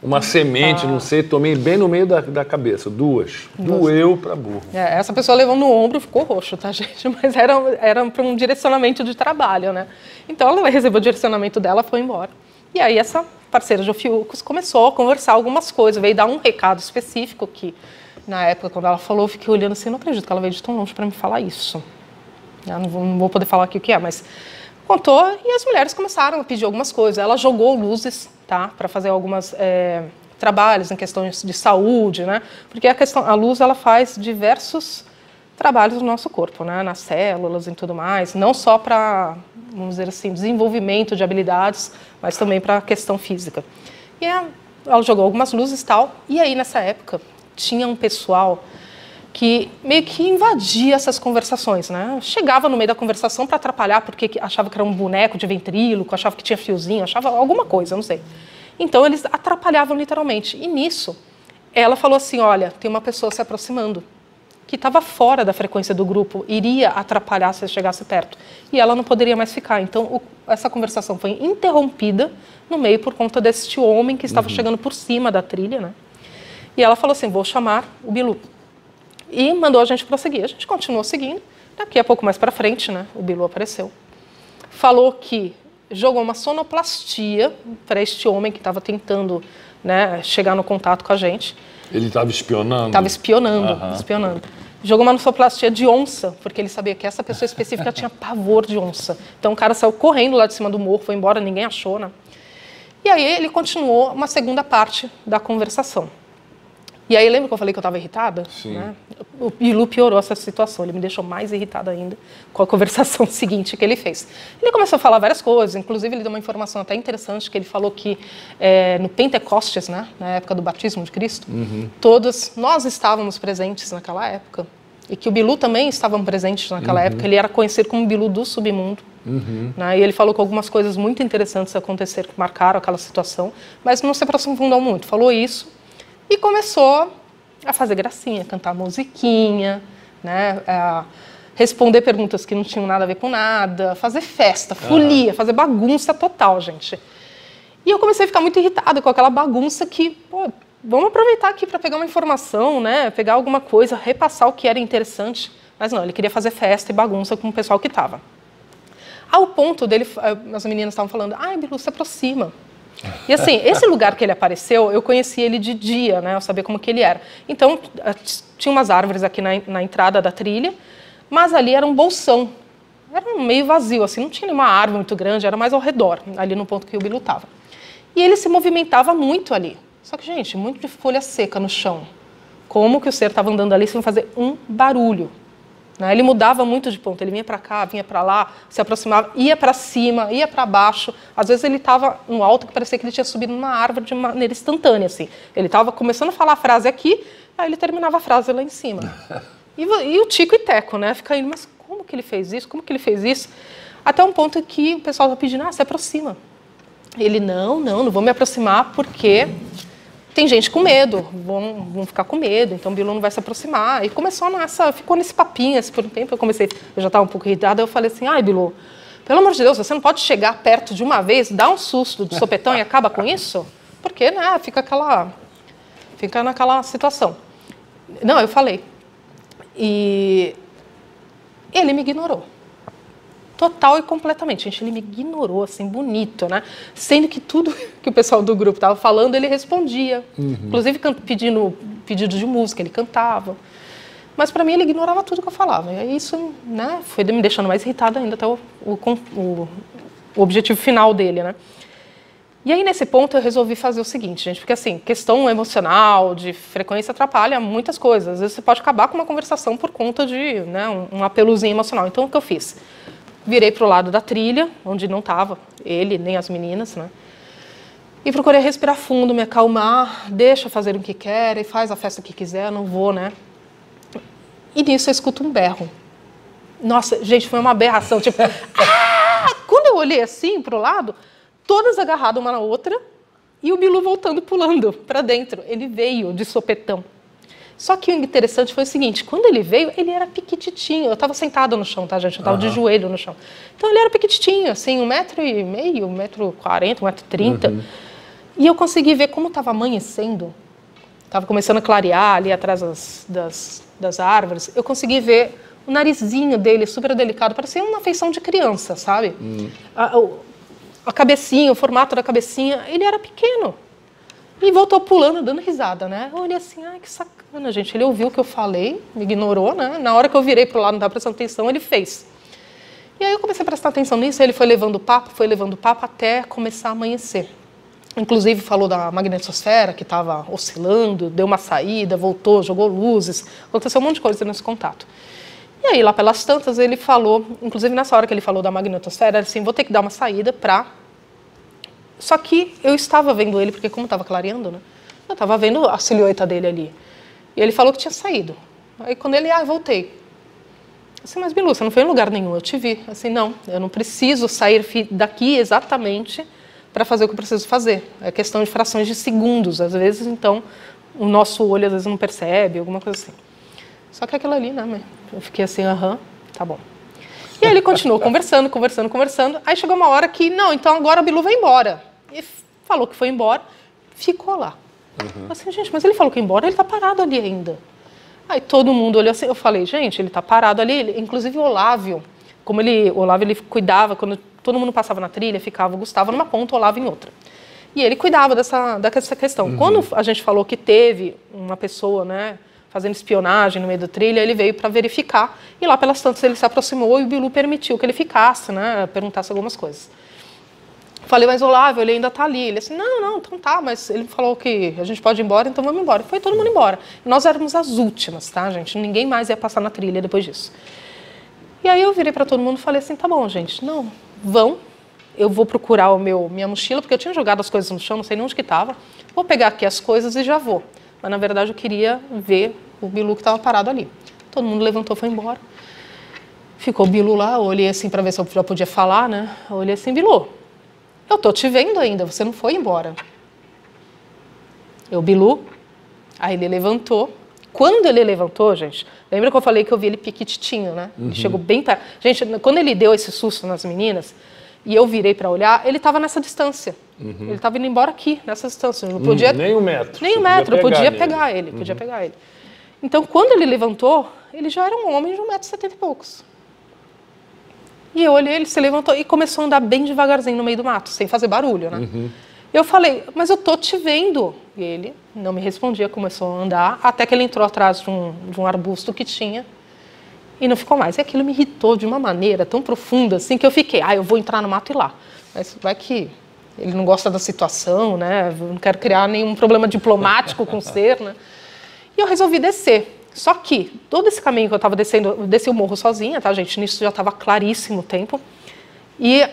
A: uma semente, não sei, tomei bem no meio da cabeça, duas. Doeu pra burro.
B: Essa pessoa levou no ombro e ficou roxo, tá, gente? Mas era para um direcionamento de trabalho, né? Então ela recebeu o direcionamento dela, foi embora. E aí essa parceira de Ofiucos começou a conversar algumas coisas, veio dar um recado específico que, na época, quando ela falou, eu fiquei olhando assim, não acredito que ela veio de tão longe para me falar isso. Eu não vou poder falar aqui o que é, mas contou e as mulheres começaram a pedir algumas coisas. Ela jogou luzes, tá, para fazer alguns trabalhos em questões de saúde, né? Porque a luz ela faz diversos trabalhos no nosso corpo, né? Nas células e tudo mais, não só para, vamos dizer assim, desenvolvimento de habilidades, mas também para a questão física. E ela jogou algumas luzes e tal, e aí nessa época tinha um pessoal que meio que invadia essas conversações, né? Chegava no meio da conversação para atrapalhar porque achava que era um boneco de ventríloco, achava que tinha fiozinho, achava alguma coisa, eu não sei. Então eles atrapalhavam literalmente. E nisso, ela falou assim, olha, tem uma pessoa se aproximando, que estava fora da frequência do grupo, iria atrapalhar se chegasse perto. E ela não poderia mais ficar. Então essa conversação foi interrompida no meio por conta deste homem que estava chegando por cima da trilha, né? E ela falou assim, vou chamar o Bilu. E mandou a gente prosseguir. A gente continuou seguindo. Daqui a pouco mais para frente, né, o Bilu apareceu. Falou que jogou uma sonoplastia para este homem que estava tentando, né, chegar no contato com a gente.
A: Ele estava espionando?
B: Estava espionando. Jogou uma sonoplastia de onça, porque ele sabia que essa pessoa específica tinha pavor de onça. Então o cara saiu correndo lá de cima do morro, foi embora, ninguém achou, né? E aí ele continuou uma segunda parte da conversação. E aí, lembra que eu falei que eu estava irritada?
A: Sim.
B: Né? O Bilu piorou essa situação, ele me deixou mais irritada ainda com a conversação seguinte que ele fez. Ele começou a falar várias coisas, inclusive ele deu uma informação até interessante, que ele falou que no Pentecostes, né, na época do batismo de Cristo, todos nós estávamos presentes naquela época, e que o Bilu também estava presente naquela época, ele era conhecido como Bilu do submundo. Né? E ele falou que algumas coisas muito interessantes aconteceram, que marcaram aquela situação, mas não se aprofundou muito, falou isso. E começou a fazer gracinha, cantar musiquinha, né? Responder perguntas que não tinham nada a ver com nada, fazer festa, folia, fazer bagunça total, gente. E eu comecei a ficar muito irritada com aquela bagunça que, pô, vamos aproveitar aqui para pegar uma informação, né? Pegar alguma coisa, repassar o que era interessante. Mas não, ele queria fazer festa e bagunça com o pessoal que estava. Ao ponto dele, as meninas estavam falando, Bilu, se aproxima. E assim, esse lugar que ele apareceu, eu conheci ele de dia, né? Eu sabia como que ele era. Então, tinha umas árvores aqui na entrada da trilha, mas ali era um bolsão. Era meio vazio, assim, não tinha nenhuma árvore muito grande, era mais ao redor, ali no ponto que o Bilu estava. E ele se movimentava muito ali. Só que, gente, muito de folha seca no chão. Como que o ser estava andando ali sem fazer um barulho? Né? Ele mudava muito de ponto, ele vinha para cá, vinha para lá, se aproximava, ia para cima, ia para baixo. Às vezes ele estava no alto que parecia que ele tinha subido numa árvore de maneira instantânea. Assim. Ele estava começando a falar a frase aqui, aí ele terminava a frase lá em cima. E o Tico e Teco, né? Fica aí, mas como que ele fez isso? Como que ele fez isso? Até um ponto que o pessoal estava pedindo, se aproxima. Ele, não vou me aproximar porque tem gente com medo, vão ficar com medo, então o Bilu não vai se aproximar. E ficou nesse papinho, assim, por um tempo, eu já estava um pouco irritada, eu falei assim, Bilu, pelo amor de Deus, você não pode chegar perto de uma vez, dar um susto de sopetão e acaba com isso? Porque, né, fica naquela situação. Não, eu falei. E ele me ignorou. Total e completamente. Gente, ele me ignorou, assim, bonito, né? Sendo que tudo que o pessoal do grupo estava falando, ele respondia. Inclusive pedido de música, ele cantava. Mas para mim ele ignorava tudo que eu falava. E aí isso, né, foi me deixando mais irritada ainda até o objetivo final dele, né? E aí nesse ponto eu resolvi fazer o seguinte, gente, porque assim, questão emocional, de frequência atrapalha muitas coisas. Às vezes você pode acabar com uma conversação por conta de, né, um apelozinho emocional. Então o que eu fiz? Virei pro lado da trilha, onde não estava ele nem as meninas, né? E procurei respirar fundo, me acalmar, deixa fazer o que quer e faz a festa que quiser, não vou, né? E nisso eu escuto um berro. Nossa, gente, foi uma aberração, tipo... Quando eu olhei assim pro lado, todas agarradas uma na outra e o Bilu voltando, pulando para dentro. Ele veio de sopetão. Só que o interessante foi o seguinte, quando ele veio, ele era piquititinho. Eu estava sentada no chão, tá, gente? Eu estava de joelho no chão. Então ele era piquititinho, assim, 1,5 m, 1,40 m, 1,30 m. E eu consegui ver como estava amanhecendo. Estava começando a clarear ali atrás das árvores. Eu consegui ver o narizinho dele, super delicado, parecia uma feição de criança, sabe? A cabecinha, o formato da cabecinha, ele era pequeno. E voltou pulando, dando risada, né? Eu olhei assim, ai, que sacana, gente. Ele ouviu o que eu falei, me ignorou, né? Na hora que eu virei pro lado, não estava prestando atenção, ele fez. E aí eu comecei a prestar atenção nisso, ele foi levando papo até começar a amanhecer. Inclusive falou da magnetosfera, que estava oscilando, deu uma saída, voltou, jogou luzes, aconteceu um monte de coisa nesse contato. E aí, lá pelas tantas, ele falou, inclusive nessa hora que ele falou da magnetosfera, assim, vou ter que dar uma saída para... Só que eu estava vendo ele, porque como estava clareando, né? Eu estava vendo a silhueta dele ali. E ele falou que tinha saído. Aí quando ele, voltei. Assim, mas Bilu, você não foi em lugar nenhum, eu te vi. Assim, não, eu não preciso sair daqui exatamente para fazer o que eu preciso fazer. É questão de frações de segundos. Às vezes, então, o nosso olho às vezes não percebe, alguma coisa assim. Só que aquilo ali, né? Eu fiquei assim, tá bom. E aí ele continuou conversando. Aí chegou uma hora que, não, então agora o Bilu vai embora. E falou que foi embora, ficou lá. Assim, gente, mas ele falou que ia embora, ele tá parado ali ainda. Aí todo mundo olhou assim, eu falei, gente, ele tá parado ali. Inclusive o Olávio, o Olávio ele cuidava, quando todo mundo passava na trilha, ficava o Gustavo numa ponta, o Olávio em outra. E ele cuidava dessa questão. Quando a gente falou que teve uma pessoa, né, fazendo espionagem no meio da trilha, ele veio para verificar. E lá pelas tantas ele se aproximou e o Bilu permitiu que ele ficasse, né, perguntasse algumas coisas. Falei, mas Olávio, ele ainda está ali. Ele disse, não, então tá, mas ele falou que a gente pode ir embora, então vamos embora. Foi todo mundo embora. E nós éramos as últimas, tá, gente? Ninguém mais ia passar na trilha depois disso. E aí eu virei para todo mundo e falei assim, tá bom, gente, não, vão. Eu vou procurar minha mochila, porque eu tinha jogado as coisas no chão, não sei nem onde que estava. Vou pegar aqui as coisas e já vou. Mas, na verdade, eu queria ver o Bilu que estava parado ali. Todo mundo levantou e foi embora. Ficou o Bilu lá, eu olhei assim para ver se eu já podia falar, né? Eu olhei assim, Bilu, eu tô te vendo ainda, você não foi embora. Bilu, aí ele levantou. Quando ele levantou, gente, lembra que eu falei que eu vi ele piquititinho, né? Ele chegou bem perto. Gente, quando ele deu esse susto nas meninas, e eu virei para olhar, ele estava nessa distância. Ele estava indo embora aqui, nessa distância. Não podia,
A: nem 1 metro.
B: Nem 1 metro, eu podia pegar ele. Podia pegar ele. Então, quando ele levantou, ele já era um homem de 1,70 m e poucos. E eu olhei, ele se levantou e começou a andar bem devagarzinho no meio do mato, sem fazer barulho, né? Eu falei, mas eu tô te vendo. E ele não me respondia, começou a andar, até que ele entrou atrás de um arbusto que tinha e não ficou mais. E aquilo me irritou de uma maneira tão profunda, assim, que eu fiquei, eu vou entrar no mato e ir lá. Mas vai que ele não gosta da situação, né? Eu não quero criar nenhum problema diplomático com o ser, né? E eu resolvi descer. Só que todo esse caminho que eu estava descendo, eu desci o morro sozinha, tá, gente? Nisso já estava claríssimo o tempo. E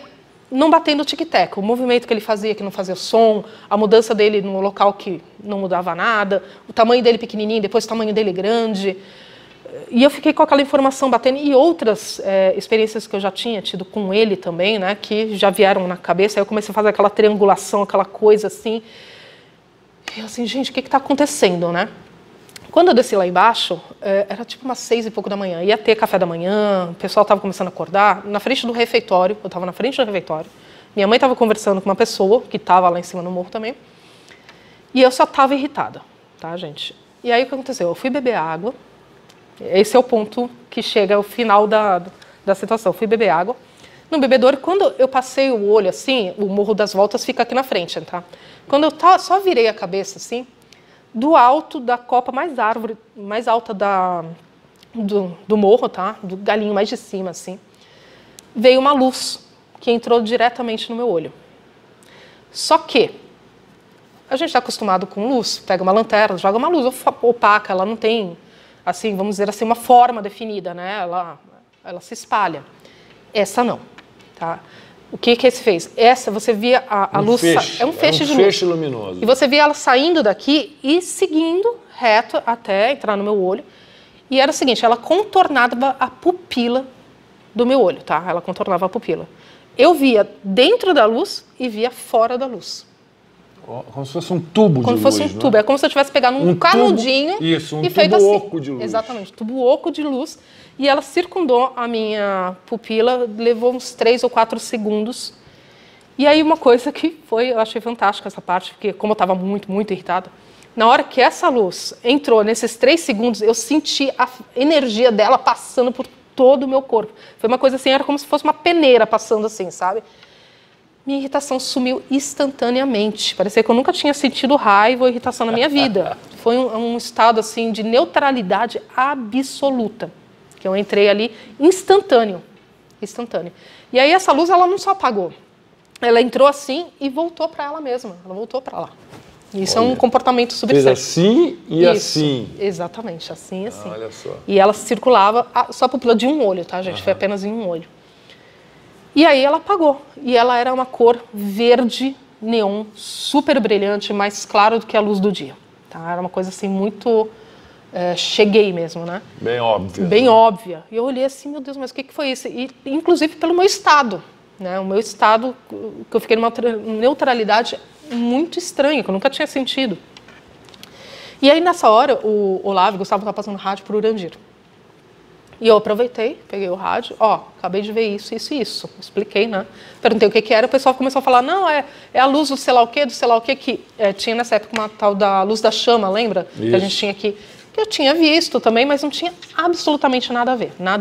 B: não batendo o tic-tac, o movimento que ele fazia, que não fazia som, a mudança dele no local que não mudava nada, o tamanho dele pequenininho, depois o tamanho dele grande. E eu fiquei com aquela informação batendo e outras experiências que eu já tinha tido com ele também, né, que já vieram na cabeça. Aí eu comecei a fazer aquela triangulação, aquela coisa assim. E eu assim, gente, o que está acontecendo, né? Quando eu desci lá embaixo, era tipo umas 6 e pouco da manhã. Ia ter café da manhã, o pessoal estava começando a acordar. Na frente do refeitório, eu estava na frente do refeitório. Minha mãe estava conversando com uma pessoa que estava lá em cima no morro também. E eu só estava irritada, tá, gente? E aí o que aconteceu? Eu fui beber água. Esse é o ponto que chega ao final da situação. Eu fui beber água no bebedouro. Quando eu passei o olho assim, o Morro das Voltas fica aqui na frente, tá? Quando eu só virei a cabeça assim, do alto da copa mais alta do morro, tá? Do galinho mais de cima, assim, veio uma luz que entrou diretamente no meu olho. Só que a gente está acostumado com luz, pega uma lanterna, joga uma luz opaca, ela não tem, assim, vamos dizer assim, uma forma definida, né? Ela se espalha. Essa não, tá? O que esse fez? Essa, você via a luz...
A: Feixe.
B: É um feixe de luz.
A: Feixe luminoso.
B: E você via ela saindo daqui e seguindo reto até entrar no meu olho. E era o seguinte, ela contornava a pupila do meu olho, tá? Ela contornava a pupila. Eu via dentro da luz e via fora da luz.
A: Como se fosse um tubo de luz.
B: Como se fosse um tubo. É como se eu estivesse pegando um canudinho e feito
A: tubo
B: assim.
A: oco de luz.
B: Exatamente, tubo oco de luz. E ela circundou a minha pupila, levou uns 3 ou 4 segundos. E aí uma coisa que eu achei fantástica essa parte, porque como eu estava muito, muito irritada, na hora que essa luz entrou, nesses 3 segundos, eu senti a energia dela passando por todo o meu corpo. Foi uma coisa assim, era como se fosse uma peneira passando assim, sabe? Minha irritação sumiu instantaneamente. Parecia que eu nunca tinha sentido raiva ou irritação na minha vida. Foi um estado assim de neutralidade absoluta, que eu entrei ali instantâneo. E aí essa luz, ela não só apagou. Ela entrou assim e voltou para ela mesma. Ela voltou para lá. Isso é um comportamento subsérvio.
A: Fez assim e
B: Isso,
A: assim.
B: Exatamente, assim e assim.
A: Olha só.
B: E ela circulava só a pupila de um olho, tá, gente? Foi apenas em um olho. E aí ela apagou. E ela era uma cor verde neon, super brilhante, mais claro do que a luz do dia. Tá? Era uma coisa assim muito... cheguei mesmo, né?
A: Bem óbvio.
B: Bem óbvia. E eu olhei assim, meu Deus, mas o que foi isso? E, inclusive pelo meu estado. Né? O meu estado, que eu fiquei numa neutralidade muito estranha, que eu nunca tinha sentido. E aí, nessa hora, o Olavo, o Gustavo, estava passando rádio para o Urandir. E eu aproveitei, peguei o rádio, acabei de ver isso, isso e isso. Expliquei, né? Perguntei o que era, o pessoal começou a falar, não, é a luz do sei lá o quê, que tinha nessa época uma tal da luz da chama, lembra? Isso. Que a gente tinha aqui. Que eu tinha visto também, mas não tinha absolutamente nada a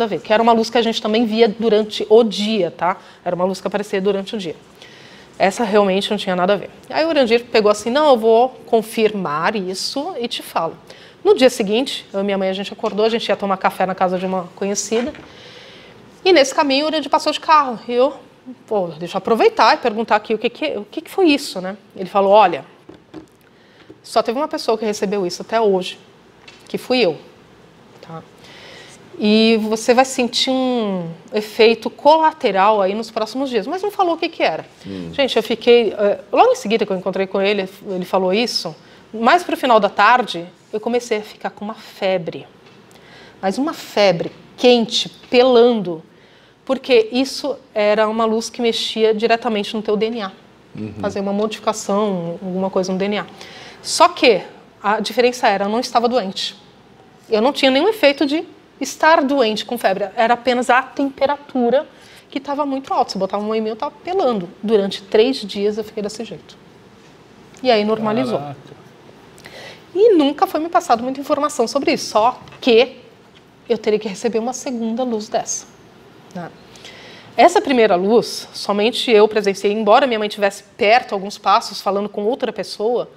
B: ver. Que era uma luz que a gente também via durante o dia, tá? Era uma luz que aparecia durante o dia. Essa realmente não tinha nada a ver. Aí o Urandir pegou assim, não, eu vou confirmar isso e te falo. No dia seguinte, eu e minha mãe, a gente acordou, a gente ia tomar café na casa de uma conhecida. E nesse caminho, o Urandir passou de carro. E eu, deixa eu aproveitar e perguntar aqui o que foi isso, né? Ele falou, olha, só teve uma pessoa que recebeu isso até hoje, que fui eu. Tá? E você vai sentir um efeito colateral aí nos próximos dias. Mas não falou o que era. Gente, eu fiquei... logo em seguida que eu encontrei com ele, ele falou isso. Mais para o final da tarde, eu comecei a ficar com uma febre. Mas uma febre quente, pelando. Porque isso era uma luz que mexia diretamente no teu DNA. Fazer uma modificação, alguma coisa no DNA. Só que a diferença era, eu não estava doente. Eu não tinha nenhum efeito de estar doente com febre. Era apenas a temperatura que estava muito alta. Se botava um e-mail, eu estava pelando. Durante 3 dias eu fiquei desse jeito. E aí normalizou. Caraca. E nunca foi me passado muita informação sobre isso. Só que eu teria que receber uma segunda luz dessa. Né? Essa primeira luz, somente eu presenciei. Embora minha mãe estivesse perto, alguns passos, falando com outra pessoa...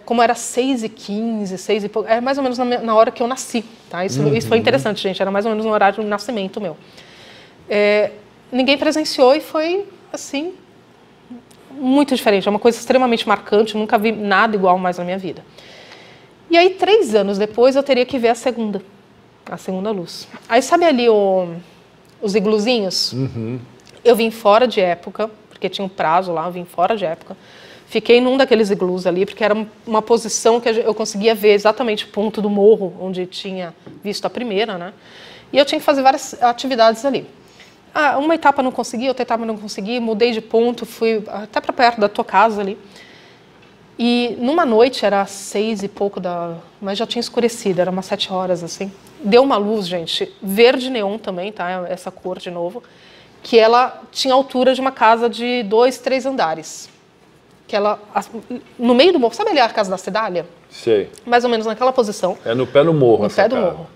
B: como era 6h15, 6 e pouco, é mais ou menos na hora que eu nasci, tá? Isso foi interessante, gente, era mais ou menos no horário do nascimento meu. Ninguém presenciou e foi, assim, muito diferente, é uma coisa extremamente marcante, nunca vi nada igual mais na minha vida. E aí, 3 anos depois, eu teria que ver a segunda luz. Aí, sabe ali os igluzinhos? Eu vim fora de época, porque tinha um prazo lá, eu vim fora de época. Fiquei num daqueles iglus ali, porque era uma posição que eu conseguia ver exatamente o ponto do morro onde tinha visto a primeira, né? E eu tinha que fazer várias atividades ali. Uma etapa não consegui, outra etapa não consegui, mudei de ponto, fui até para perto da tua casa ali. E numa noite, era 6 e pouco, mas já tinha escurecido, era umas 7 horas, assim. Deu uma luz, gente, verde neon também, tá? Essa cor de novo, que ela tinha a altura de uma casa de 2, 3 andares. Que ela, no meio do morro, sabe ali a casa da Cidália?
A: Sei.
B: Mais ou menos naquela posição.
A: É no pé do morro.
B: No pé do morro.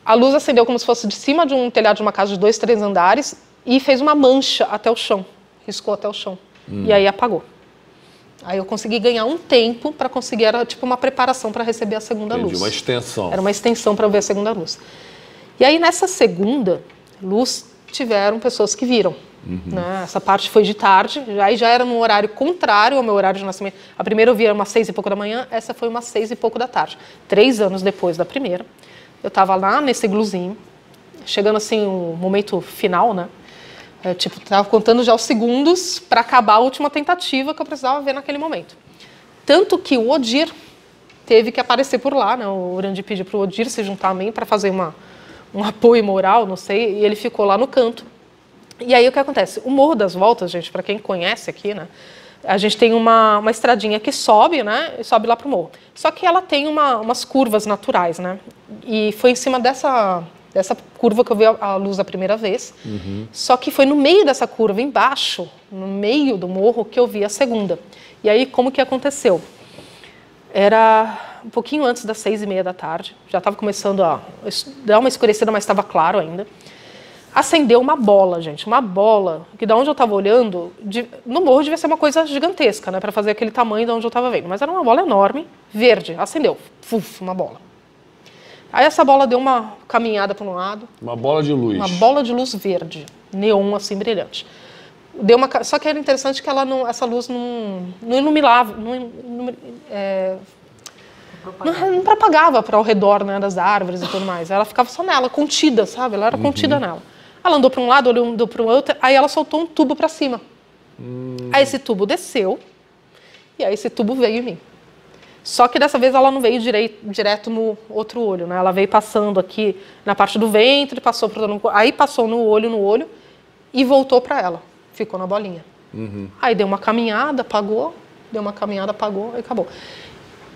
B: A luz acendeu como se fosse de cima de um telhado de uma casa de 2, 3 andares e fez uma mancha até o chão. Riscou até o chão. E aí apagou. Aí eu consegui ganhar um tempo para conseguir, era tipo uma preparação para receber a segunda luz.
A: Uma extensão.
B: Era uma extensão para ver a segunda luz. E aí, nessa segunda luz, tiveram pessoas que viram. Né? Essa parte foi de tarde, aí já era num horário contrário ao meu horário de nascimento. A primeira eu vi umas 6 e pouco da manhã, essa foi umas 6 e pouco da tarde. 3 anos depois da primeira, eu estava lá nesse igluzinho, chegando assim o momento final, né? Tipo, estava contando já os segundos para acabar a última tentativa que eu precisava ver naquele momento. Tanto que o Odir teve que aparecer por lá, né? O Urandi pediu para o Odir se juntar a mim para fazer um apoio moral, não sei, e ele ficou lá no canto. E aí o que acontece? O Morro das Voltas, gente, para quem conhece aqui, né? A gente tem uma estradinha que sobe, né? E sobe lá para o morro. Só que ela tem umas curvas naturais, né? E foi em cima dessa curva que eu vi a luz a primeira vez. Só que foi no meio dessa curva, embaixo, no meio do morro, que eu vi a segunda. E aí, como que aconteceu? Era um pouquinho antes das 6h30 da tarde. Já estava começando a dar uma escurecida, mas estava claro ainda. Acendeu uma bola, gente, uma bola, que da onde eu estava olhando, no morro devia ser uma coisa gigantesca, né, para fazer aquele tamanho de onde eu estava vendo, mas era uma bola enorme, verde, acendeu, uma bola. Aí essa bola deu uma caminhada para um lado.
A: Uma bola de luz.
B: Uma bola de luz verde, neon assim, brilhante. Só que era interessante que essa luz não iluminava, não propagava para ao redor, né, das árvores e tudo mais. Ela ficava só nela, contida, sabe? Ela era contida nela. Ela andou para um lado, andou para o outro, aí ela soltou um tubo para cima. Aí esse tubo desceu, e aí esse tubo veio em mim. Só que dessa vez ela não veio direto no outro olho, né? Ela veio passando aqui na parte do ventre, aí passou no olho e voltou para ela. Ficou na bolinha. Aí deu uma caminhada, apagou, e acabou.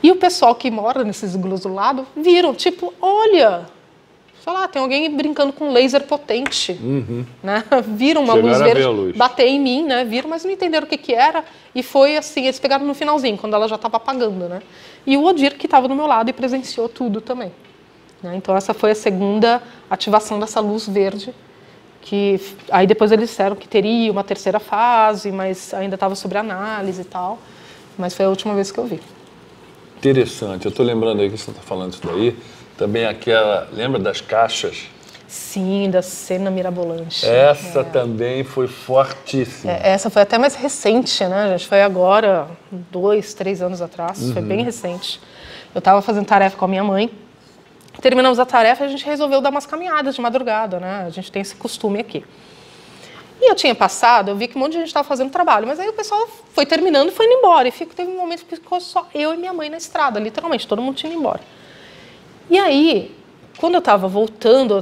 B: E o pessoal que mora nesses iglus do lado viram, tipo, olha, sei lá, tem alguém brincando com laser potente, né? Viram uma luz verde bater em mim, né? Viram, mas não entenderam o que era. E foi assim, eles pegaram no finalzinho, quando ela já estava apagando, né? E o Odir, que estava do meu lado e presenciou tudo também. Né? Então essa foi a segunda ativação dessa luz verde, que aí depois eles disseram que teria uma terceira fase, mas ainda estava sobre análise e tal. Mas foi a última vez que eu vi.
A: Interessante. Eu estou lembrando aí que você está falando isso daí. Também aquela... Lembra das caixas?
B: Sim, da cena mirabolante.
A: Essa também foi fortíssima.
B: Essa foi até mais recente, né, gente? Foi agora, 2, 3 anos atrás. Foi bem recente. Eu estava fazendo tarefa com a minha mãe. Terminamos a tarefa e a gente resolveu dar umas caminhadas de madrugada, né? A gente tem esse costume aqui. E eu tinha passado, eu vi que um monte de gente estava fazendo trabalho, mas aí o pessoal foi terminando e foi indo embora. E teve um momento que ficou só eu e minha mãe na estrada, literalmente, todo mundo tinha ido embora. E aí, quando eu estava voltando, eu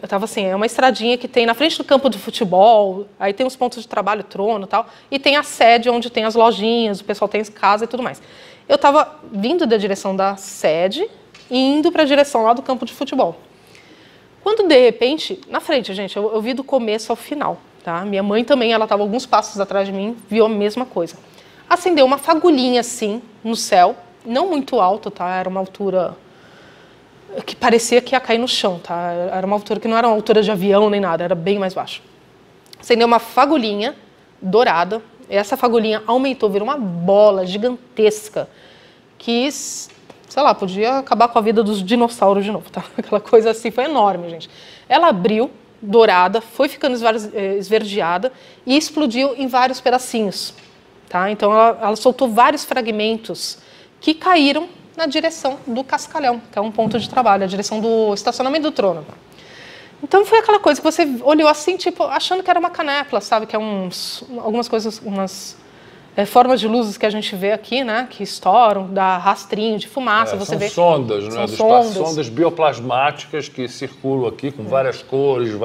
B: estava assim, é uma estradinha que tem na frente do campo de futebol, aí tem os pontos de trabalho, trono e tal, e tem a sede onde tem as lojinhas, o pessoal tem casa e tudo mais. Eu estava vindo da direção da sede e indo para a direção lá do campo de futebol. Quando, de repente, na frente, gente, eu vi do começo ao final. Tá? Minha mãe também, ela estava alguns passos atrás de mim, viu a mesma coisa. Acendeu uma fagulhinha assim no céu, não muito alta, tá? Era uma altura que parecia que ia cair no chão, tá? Era uma altura que não era uma altura de avião nem nada, era bem mais baixo. Acendeu uma fagulhinha dourada, e essa fagulhinha aumentou, virou uma bola gigantesca que, sei lá, podia acabar com a vida dos dinossauros de novo, tá? Aquela coisa assim, foi enorme, gente. Ela abriu, dourada, foi ficando esverdeada e explodiu em vários pedacinhos. Tá? Então ela soltou vários fragmentos que caíram na direção do Cascalhão, que é um ponto de trabalho, a direção do estacionamento do trono. Então foi aquela coisa que você olhou assim, tipo, achando que era uma canépla, sabe? Que é algumas coisas, umas formas de luzes que a gente vê aqui, né? Que estouram, dá rastrinho de fumaça, você vê.
A: São sondas, né? Sondas bioplasmáticas que circulam aqui com várias cores,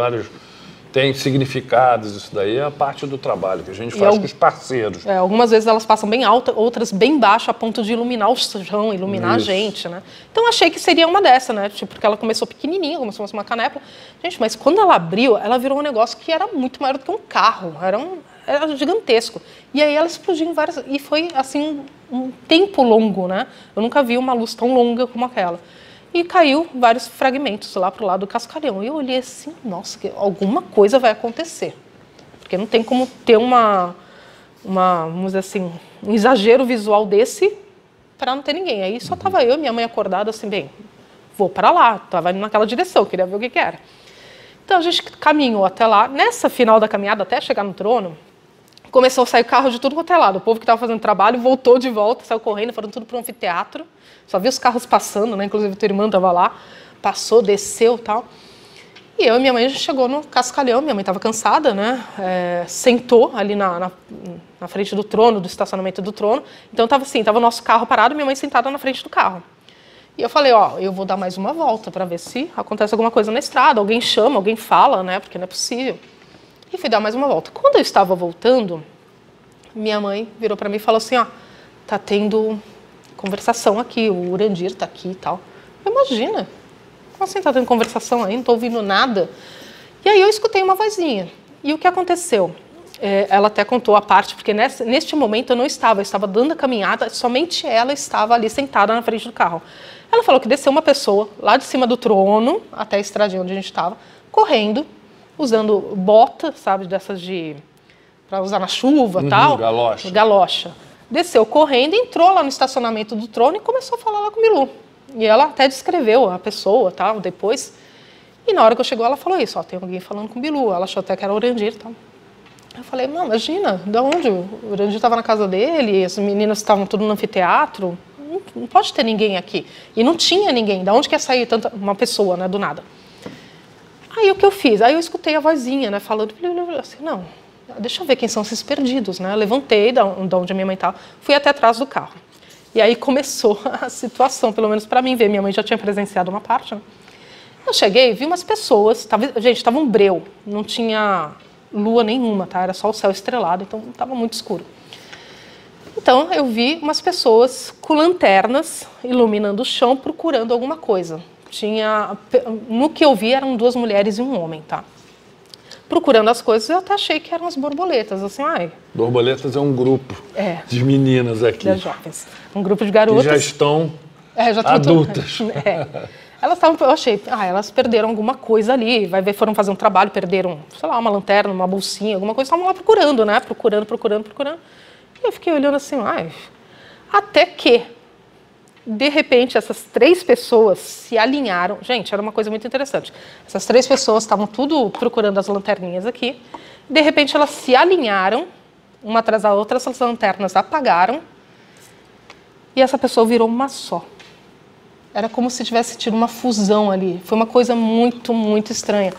A: tem significados. Isso daí é a parte do trabalho que a gente faz com os parceiros.
B: Algumas vezes elas passam bem alta, outras bem baixa, a ponto de iluminar o chão, iluminar a gente, né? Então achei que seria uma dessa, né? Tipo, porque ela começou pequenininha, como se fosse uma canépla. Gente, mas quando ela abriu, ela virou um negócio que era muito maior do que um carro. Era gigantesco. E aí ela explodiu em várias... E foi, assim, um tempo longo, né? Eu nunca vi uma luz tão longa como aquela. E caiu vários fragmentos lá pro lado do Cascalhão. E eu olhei assim, nossa, alguma coisa vai acontecer. Porque não tem como ter vamos dizer assim, um exagero visual desse para não ter ninguém. Aí só estava eu e minha mãe acordada, assim, bem, vou para lá. Estava indo naquela direção, queria ver o que que era. Então a gente caminhou até lá. Nessa final da caminhada, até chegar no trono, começou a sair carro de tudo quanto é lado. O povo que estava fazendo trabalho voltou de volta, saiu correndo, foram tudo para um anfiteatro. Só vi os carros passando, né? Inclusive tua irmã estava lá, passou, desceu e tal. E eu e minha mãe, a gente chegou no Cascalhão, minha mãe estava cansada, né? Sentou ali na frente do trono, do estacionamento do trono. Então estava assim, estava o nosso carro parado e minha mãe sentada na frente do carro. E eu falei, ó, eu vou dar mais uma volta para ver se acontece alguma coisa na estrada, alguém chama, alguém fala, né? Porque não é possível. E fui dar mais uma volta. Quando eu estava voltando, minha mãe virou para mim e falou assim, ó, tá tendo conversação aqui, o Urandir tá aqui e tal. Imagina. Como assim tá tendo conversação aí? Não tô ouvindo nada. E aí eu escutei uma vozinha. E o que aconteceu? Ela até contou a parte, porque neste momento eu estava dando a caminhada, somente ela estava ali sentada na frente do carro. Ela falou que desceu uma pessoa lá de cima do trono, até a estradinha onde a gente estava, correndo, usando bota, sabe, dessas para usar na chuva e tal.
A: Galocha.
B: Galocha. Desceu correndo, entrou lá no estacionamento do trono e começou a falar lá com o Bilu. E ela até descreveu a pessoa, tal, depois. E na hora que eu chegou, ela falou isso, ó, tem alguém falando com o Bilu. Ela achou até que era o Urandir e tal. Eu falei, não, imagina, de onde? O Urandir estava na casa dele, as meninas estavam tudo no anfiteatro. Não pode ter ninguém aqui. E não tinha ninguém. De onde que ia sair uma pessoa, né, do nada? Aí o que eu fiz? Aí eu escutei a vozinha, né, falando, assim, não, deixa eu ver quem são esses perdidos, né? Eu levantei de onde a minha mãe estava, fui até atrás do carro. E aí começou a situação, pelo menos para mim ver. Minha mãe já tinha presenciado uma parte, né? Eu cheguei, vi umas pessoas, gente, estava um breu, não tinha lua nenhuma, tá? Era só o céu estrelado, então estava muito escuro. Então eu vi umas pessoas com lanternas iluminando o chão, procurando alguma coisa. No que eu vi eram 2 mulheres e um homem, tá? Procurando as coisas, eu até achei que eram as borboletas, assim, ai.
A: Borboletas é um grupo de meninas aqui.
B: Das jovens. Um grupo de garotas.
A: Que já estão
B: já
A: adultas.
B: Elas estavam, eu achei, elas perderam alguma coisa ali, vai ver, foram fazer um trabalho, perderam, sei lá, uma lanterna, uma bolsinha, alguma coisa, estavam lá procurando, né? Procurando. E eu fiquei olhando assim, até que, de repente, essas 3 pessoas se alinharam. Gente, era uma coisa muito interessante. Essas 3 pessoas estavam tudo procurando as lanterninhas aqui. De repente, elas se alinharam, uma atrás da outra, essas lanternas apagaram. E essa pessoa virou uma só. Era como se tivesse tido uma fusão ali. Foi uma coisa muito, muito estranha.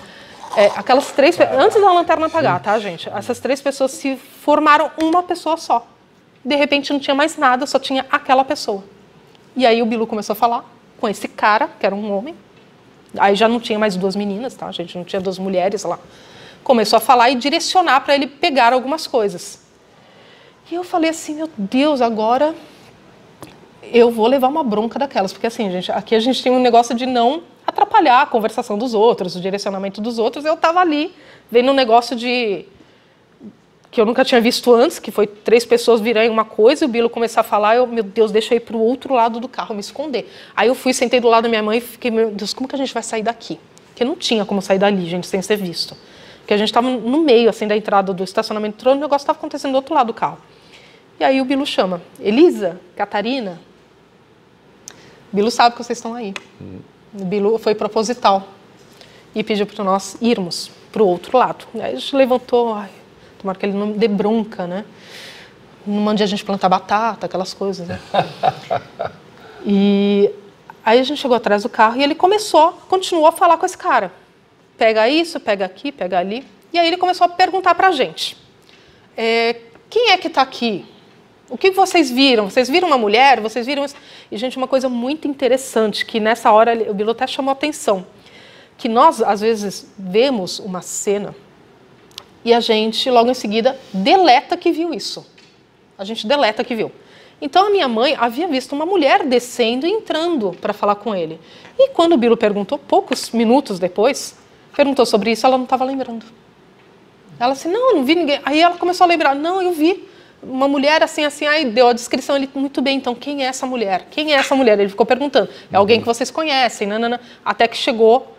B: Aquelas 3... Antes da lanterna apagar, tá, gente? Essas 3 pessoas se formaram uma pessoa só. De repente, não tinha mais nada, só tinha aquela pessoa. E aí o Bilu começou a falar com esse cara, que era um homem. Aí já não tinha mais 2 meninas, tá, gente? Não tinha 2 mulheres lá. Começou a falar e direcionar para ele pegar algumas coisas. E eu falei assim, meu Deus, agora eu vou levar uma bronca daquelas. Porque assim, gente, aqui a gente tem um negócio de não atrapalhar a conversação dos outros, o direcionamento dos outros. Eu estava ali, vendo um negócio que eu nunca tinha visto antes, que foi 3 pessoas virarem uma coisa, e o Bilu começar a falar, meu Deus, deixa eu ir para o outro lado do carro, me esconder. Aí eu fui, sentei do lado da minha mãe e fiquei, meu Deus, como que a gente vai sair daqui? Porque não tinha como sair dali, gente, sem ser visto. Porque a gente estava no meio, assim, da entrada do estacionamento do trono, o negócio estava acontecendo do outro lado do carro. E aí o Bilu chama, Elisa, Catarina, o Bilu sabe que vocês estão aí. O Bilu foi proposital e pediu para nós irmos para o outro lado. Aí a gente levantou, tomara que ele não dê bronca, né? Não mande a gente plantar batata, aquelas coisas, né? E aí a gente chegou atrás do carro e ele continuou a falar com esse cara. Pega isso, pega aqui, pega ali. E aí ele começou a perguntar pra gente. Quem é que tá aqui? O que vocês viram? Vocês viram uma mulher? Vocês viram isso? E, gente, uma coisa muito interessante, que nessa hora o Bilu até chamou a atenção. Que nós, às vezes, vemos uma cena e a gente, logo em seguida, deleta que viu isso. A gente deleta que viu. Então, a minha mãe havia visto uma mulher descendo e entrando para falar com ele. E quando o Bilu perguntou, poucos minutos depois, perguntou sobre isso, ela não estava lembrando. Ela disse, não vi ninguém. Aí ela começou a lembrar, não, eu vi uma mulher assim, aí deu a descrição, ele, muito bem, então, quem é essa mulher? Quem é essa mulher? Ele ficou perguntando, é alguém que vocês conhecem, nanana. Até que chegou...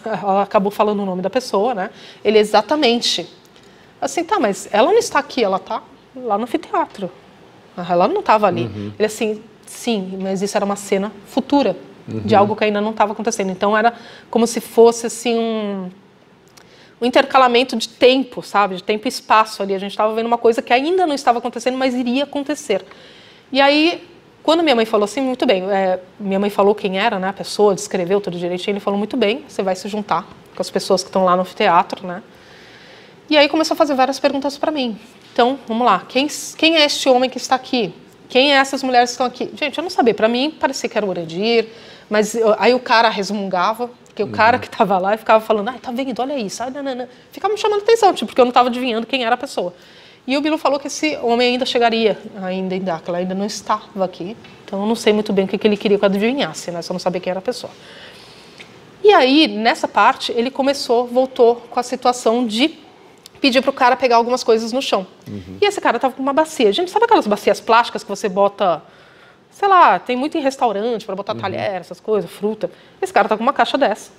B: ela acabou falando o nome da pessoa, né? Ele exatamente. Assim, tá, mas ela não está aqui, ela está lá no anfiteatro. Ela não estava ali. Ele assim, sim, mas isso era uma cena futura. de algo que ainda não estava acontecendo. Então era como se fosse assim um intercalamento de tempo, sabe? De tempo e espaço ali. A gente estava vendo uma coisa que ainda não estava acontecendo, mas iria acontecer. E aí, quando minha mãe falou assim, muito bem, minha mãe falou quem era, né, a pessoa, descreveu tudo direitinho, ele falou, muito bem, você vai se juntar com as pessoas que estão lá no anfiteatro, né? E aí começou a fazer várias perguntas para mim. Então, vamos lá, quem é este homem que está aqui? Quem é essas mulheres que estão aqui? Gente, eu não sabia, para mim parecia que era o Urandir, mas aí o cara resmungava, porque o cara que estava lá e ficava falando, tá vendo, olha isso, ficava me chamando atenção, tipo, porque eu não estava adivinhando quem era a pessoa. E o Bilu falou que esse homem ainda chegaria, ainda em Dáquila, ainda não estava aqui, então eu não sei muito bem o que ele queria que eu adivinhasse, né, só não sabia quem era a pessoa. E aí, nessa parte, ele voltou com a situação de pedir para o cara pegar algumas coisas no chão. E esse cara estava com uma bacia. Gente, sabe aquelas bacias plásticas que você bota, sei lá, tem muito em restaurante para botar talher, essas coisas, fruta. Esse cara tá com uma caixa dessa,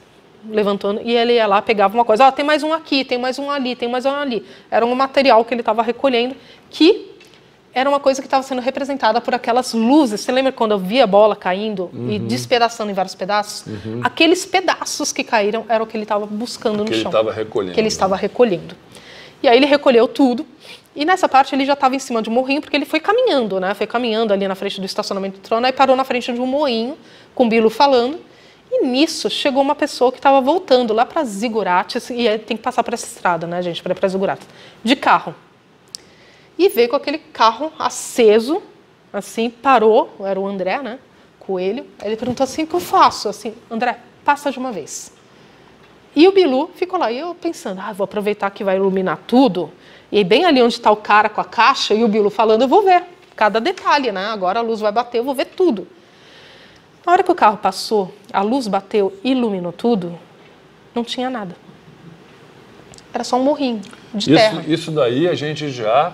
B: levantando, e ele ia lá, pegava uma coisa, tem mais um aqui, tem mais um ali, tem mais um ali. Era um material que ele estava recolhendo, que era uma coisa que estava sendo representada por aquelas luzes. Você lembra quando eu via a bola caindo e despedaçando em vários pedaços? Aqueles pedaços que caíram eram o que ele estava buscando no chão.
A: Que ele estava recolhendo.
B: Que ele estava recolhendo. E aí ele recolheu tudo, e nessa parte ele já estava em cima de um morrinho, porque ele foi caminhando, né? Foi caminhando ali na frente do estacionamento do trono, aí parou na frente de um moinho, com o Bilu falando, e nisso chegou uma pessoa que estava voltando lá para Zigurates, e aí tem que passar por essa estrada, né, gente, para ir para Zigurates, de carro. E veio com aquele carro aceso, assim, parou, era o André, né, Coelho, aí ele perguntou assim, o que eu faço? Assim, André, passa de uma vez. E o Bilu ficou lá, e eu pensando, vou aproveitar que vai iluminar tudo, e aí bem ali onde está o cara com a caixa, e o Bilu falando, eu vou ver cada detalhe, né, agora a luz vai bater, eu vou ver tudo. Na hora que o carro passou, a luz bateu, iluminou tudo, não tinha nada. Era só um morrinho de terra.
A: Isso daí a gente já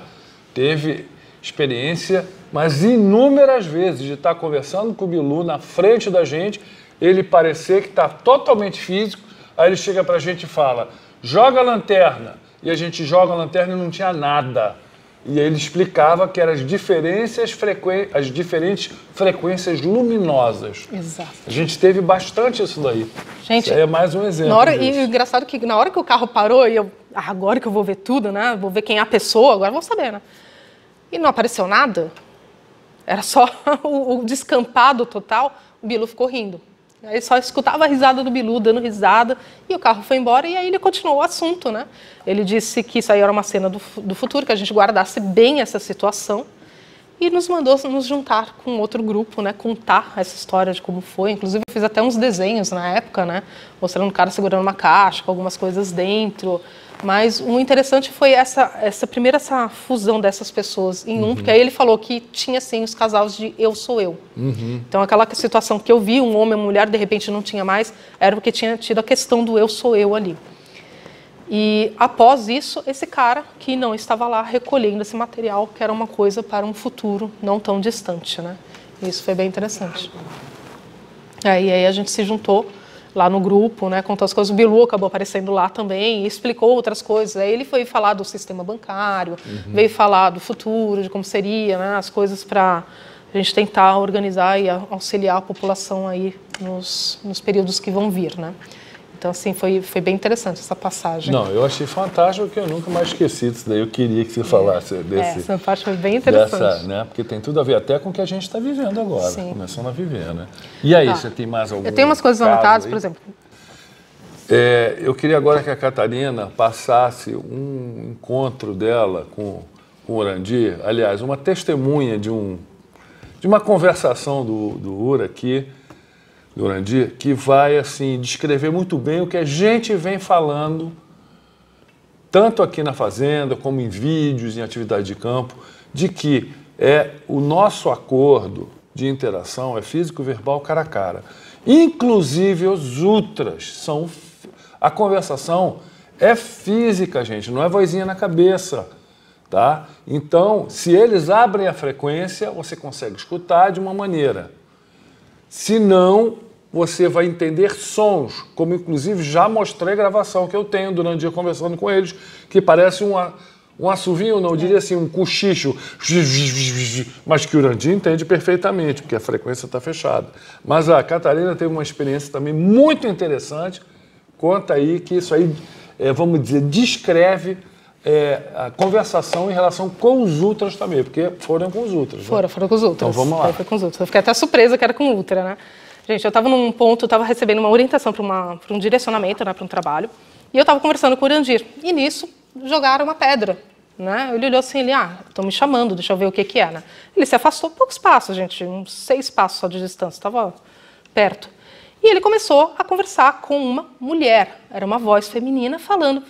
A: teve experiência, mas inúmeras vezes, de estar conversando com o Bilu na frente da gente, ele parecer que está totalmente físico, aí ele chega pra gente e fala, joga a lanterna, e a gente joga a lanterna e não tinha nada. E aí ele explicava que eram as diferentes frequências luminosas.
B: Exato.
A: A gente teve bastante isso daí.
B: Gente,
A: isso aí é mais um exemplo
B: e o engraçado é que na hora que o carro parou, e eu, agora que eu vou ver tudo, né? Vou ver quem é a pessoa, agora eu vou saber, né? E não apareceu nada. Era só o descampado total. O Bilu ficou rindo. Aí só escutava a risada do Bilu, dando risada, e o carro foi embora, e aí ele continuou o assunto, né? Ele disse que isso aí era uma cena do futuro, que a gente guardasse bem essa situação, e nos mandou nos juntar com outro grupo, né? Contar essa história de como foi. Inclusive, eu fiz até uns desenhos na época, né? Mostrando o cara segurando uma caixa, com algumas coisas dentro. Mas o interessante foi essa fusão dessas pessoas em um, porque aí ele falou que tinha, sim, os casais de eu sou eu. Então, aquela situação que eu vi, um homem e uma mulher, de repente não tinha mais, era porque tinha tido a questão do eu sou eu ali. E, após isso, esse cara que não estava lá recolhendo esse material, que era uma coisa para um futuro não tão distante, né? Isso foi bem interessante. E aí a gente se juntou lá no grupo, né, contou as coisas. O Bilu acabou aparecendo lá também e explicou outras coisas. Aí ele foi falar do sistema bancário, veio falar do futuro, de como seria, né, as coisas para a gente tentar organizar e auxiliar a população aí nos períodos que vão vir, né. Então, assim, foi bem interessante essa passagem.
A: Não, eu achei fantástico, que eu nunca mais esqueci disso daí. Eu queria que você falasse desse...
B: Essa parte foi bem interessante.
A: Né? Porque tem tudo a ver até com o que a gente está vivendo agora, começando a viver, né? E aí, você tem mais algum?
B: Eu tenho umas coisas anotadas, por exemplo.
A: Eu queria agora que a Catarina passasse um encontro dela com o Urandir, aliás, uma testemunha de uma conversação do Ura aqui, do Urandir, que vai assim descrever muito bem o que a gente vem falando, tanto aqui na Fazenda, como em vídeos, em atividade de campo, de que o nosso acordo de interação é físico-verbal cara a cara. Inclusive os ultras a conversação é física, gente, não é vozinha na cabeça, tá? Então, se eles abrem a frequência, você consegue escutar de uma maneira. Se não, você vai entender sons, como inclusive já mostrei gravação que eu tenho durante o dia conversando com eles, que parece Um assovio, não, eu diria assim, um cochicho, mas que o Urandir entende perfeitamente, porque a frequência está fechada. Mas a Catarina teve uma experiência também muito interessante, conta aí que isso aí, vamos dizer, descreve a conversação em relação com os ultras também, porque foram com os ultras.
B: Foram com os ultras.
A: Então vamos lá.
B: Foi com os ultras. Eu fiquei até surpresa que era com ultra, né? Gente, eu estava num ponto, eu estava recebendo uma orientação para um direcionamento, né, para um trabalho, e eu estava conversando com o Urandir. E nisso, jogaram uma pedra, né? Ele olhou assim, estão me chamando, deixa eu ver o que é, né? Ele se afastou poucos passos, gente, uns 6 passos só de distância, estava perto. E ele começou a conversar com uma mulher, era uma voz feminina falando,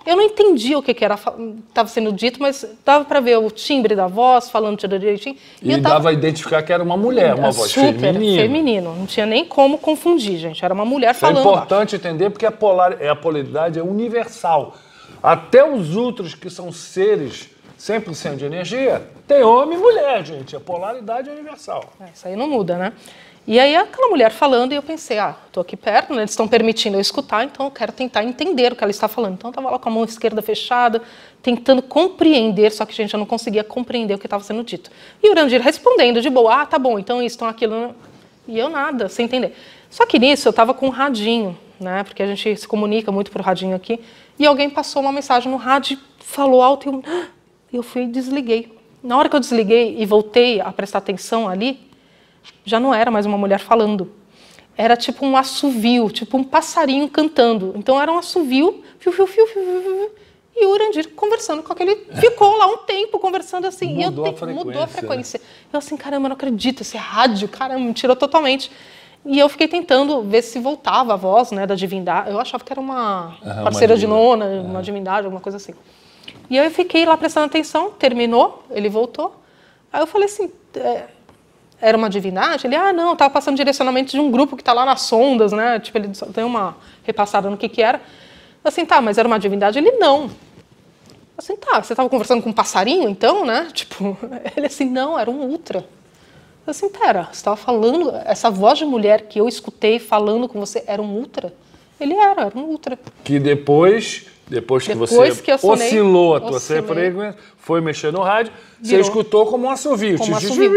B: eu não entendi o que estava sendo dito, mas dava para ver o timbre da voz, falando direitinho.
A: E dava a identificar que era uma mulher, uma voz feminina.
B: Feminino, não tinha nem como confundir, gente. Era uma mulher falando.
A: É importante entender porque a polaridade é universal. Até os ultras, que são seres 100% de energia, tem homem e mulher, gente. A polaridade é universal.
B: Isso aí não muda, né? E aí aquela mulher falando e eu pensei, estou aqui perto, né? Eles estão permitindo eu escutar, então eu quero tentar entender o que ela está falando. Então eu estava lá com a mão esquerda fechada, tentando compreender, só que, gente, eu não conseguia compreender o que estava sendo dito. E o Urandir respondendo de boa, tá bom, então isso, então aquilo. E eu nada, sem entender. Só que nisso eu estava com um radinho, né? Porque a gente se comunica muito por radinho aqui, e alguém passou uma mensagem no rádio, falou alto e eu fui e desliguei. Na hora que eu desliguei e voltei a prestar atenção ali, já não era mais uma mulher falando. Era tipo um assovio, tipo um passarinho cantando. Então era um assovio, e o Urandir conversando com aquele... Ficou lá um tempo conversando assim. Mudou a frequência. Né? Eu assim, caramba, eu não acredito, esse rádio, caramba, me tirou totalmente. E eu fiquei tentando ver se voltava a voz, né, da divindade. Eu achava que era uma parceira de nona, uma divindade, alguma coisa assim. E aí eu fiquei lá prestando atenção, terminou, ele voltou. Aí eu falei assim... Era uma divindade? Ele, não, estava passando direcionamento de um grupo que está lá nas sondas, né? Tipo, ele só deu uma repassada no que era. Assim, tá, mas era uma divindade? Ele, não. Assim, tá, você estava conversando com um passarinho, então, né? Tipo, ele assim, não, era um ultra. Assim, pera, você estava falando, essa voz de mulher que eu escutei falando com você era um ultra? Ele era um ultra. Que
A: depois que você oscilou a tua frequência, foi mexer no rádio, você escutou como um assovio.
B: Como um assovio.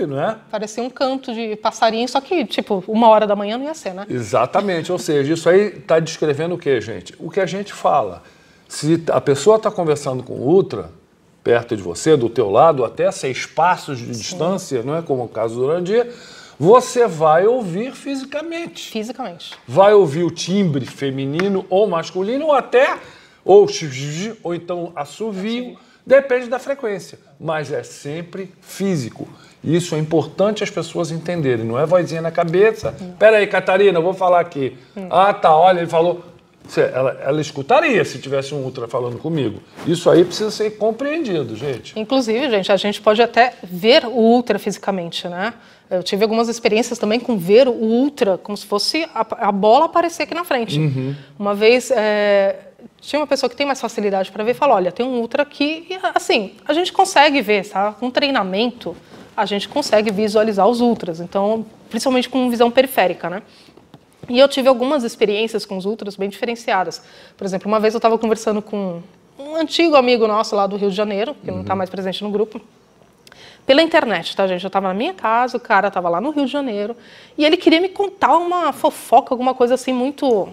B: Não é? Parecia um canto de passarinho, só que, tipo, 1h da manhã não ia ser, né?
A: Exatamente, ou seja, isso aí está descrevendo o quê, gente? O que a gente fala. Se a pessoa está conversando com o ultra, perto de você, do teu lado, até 6 passos de distância, não é como o caso do Urandir, você vai ouvir fisicamente. Vai ouvir o timbre feminino ou masculino, ou então assovio, depende da frequência, mas é sempre físico. Isso é importante as pessoas entenderem, não é vozinha na cabeça. Espera aí, Catarina, eu vou falar aqui. Olha, ele falou... Ela escutaria se tivesse um ultra falando comigo. Isso aí precisa ser compreendido, gente.
B: Inclusive, gente, a gente pode até ver o ultra fisicamente, né? Eu tive algumas experiências também com ver o ultra, como se fosse a bola aparecer aqui na frente. Uma vez, tinha uma pessoa que tem mais facilidade para ver e falou, olha, tem um ultra aqui, e assim, a gente consegue ver, sabe? Com treinamento, a gente consegue visualizar os ultras, então, principalmente com visão periférica, né? E eu tive algumas experiências com os ultras bem diferenciadas. Por exemplo, uma vez eu estava conversando com um antigo amigo nosso lá do Rio de Janeiro, que não está mais presente no grupo, pela internet, tá, gente? Eu estava na minha casa, o cara estava lá no Rio de Janeiro, e ele queria me contar uma fofoca, alguma coisa assim muito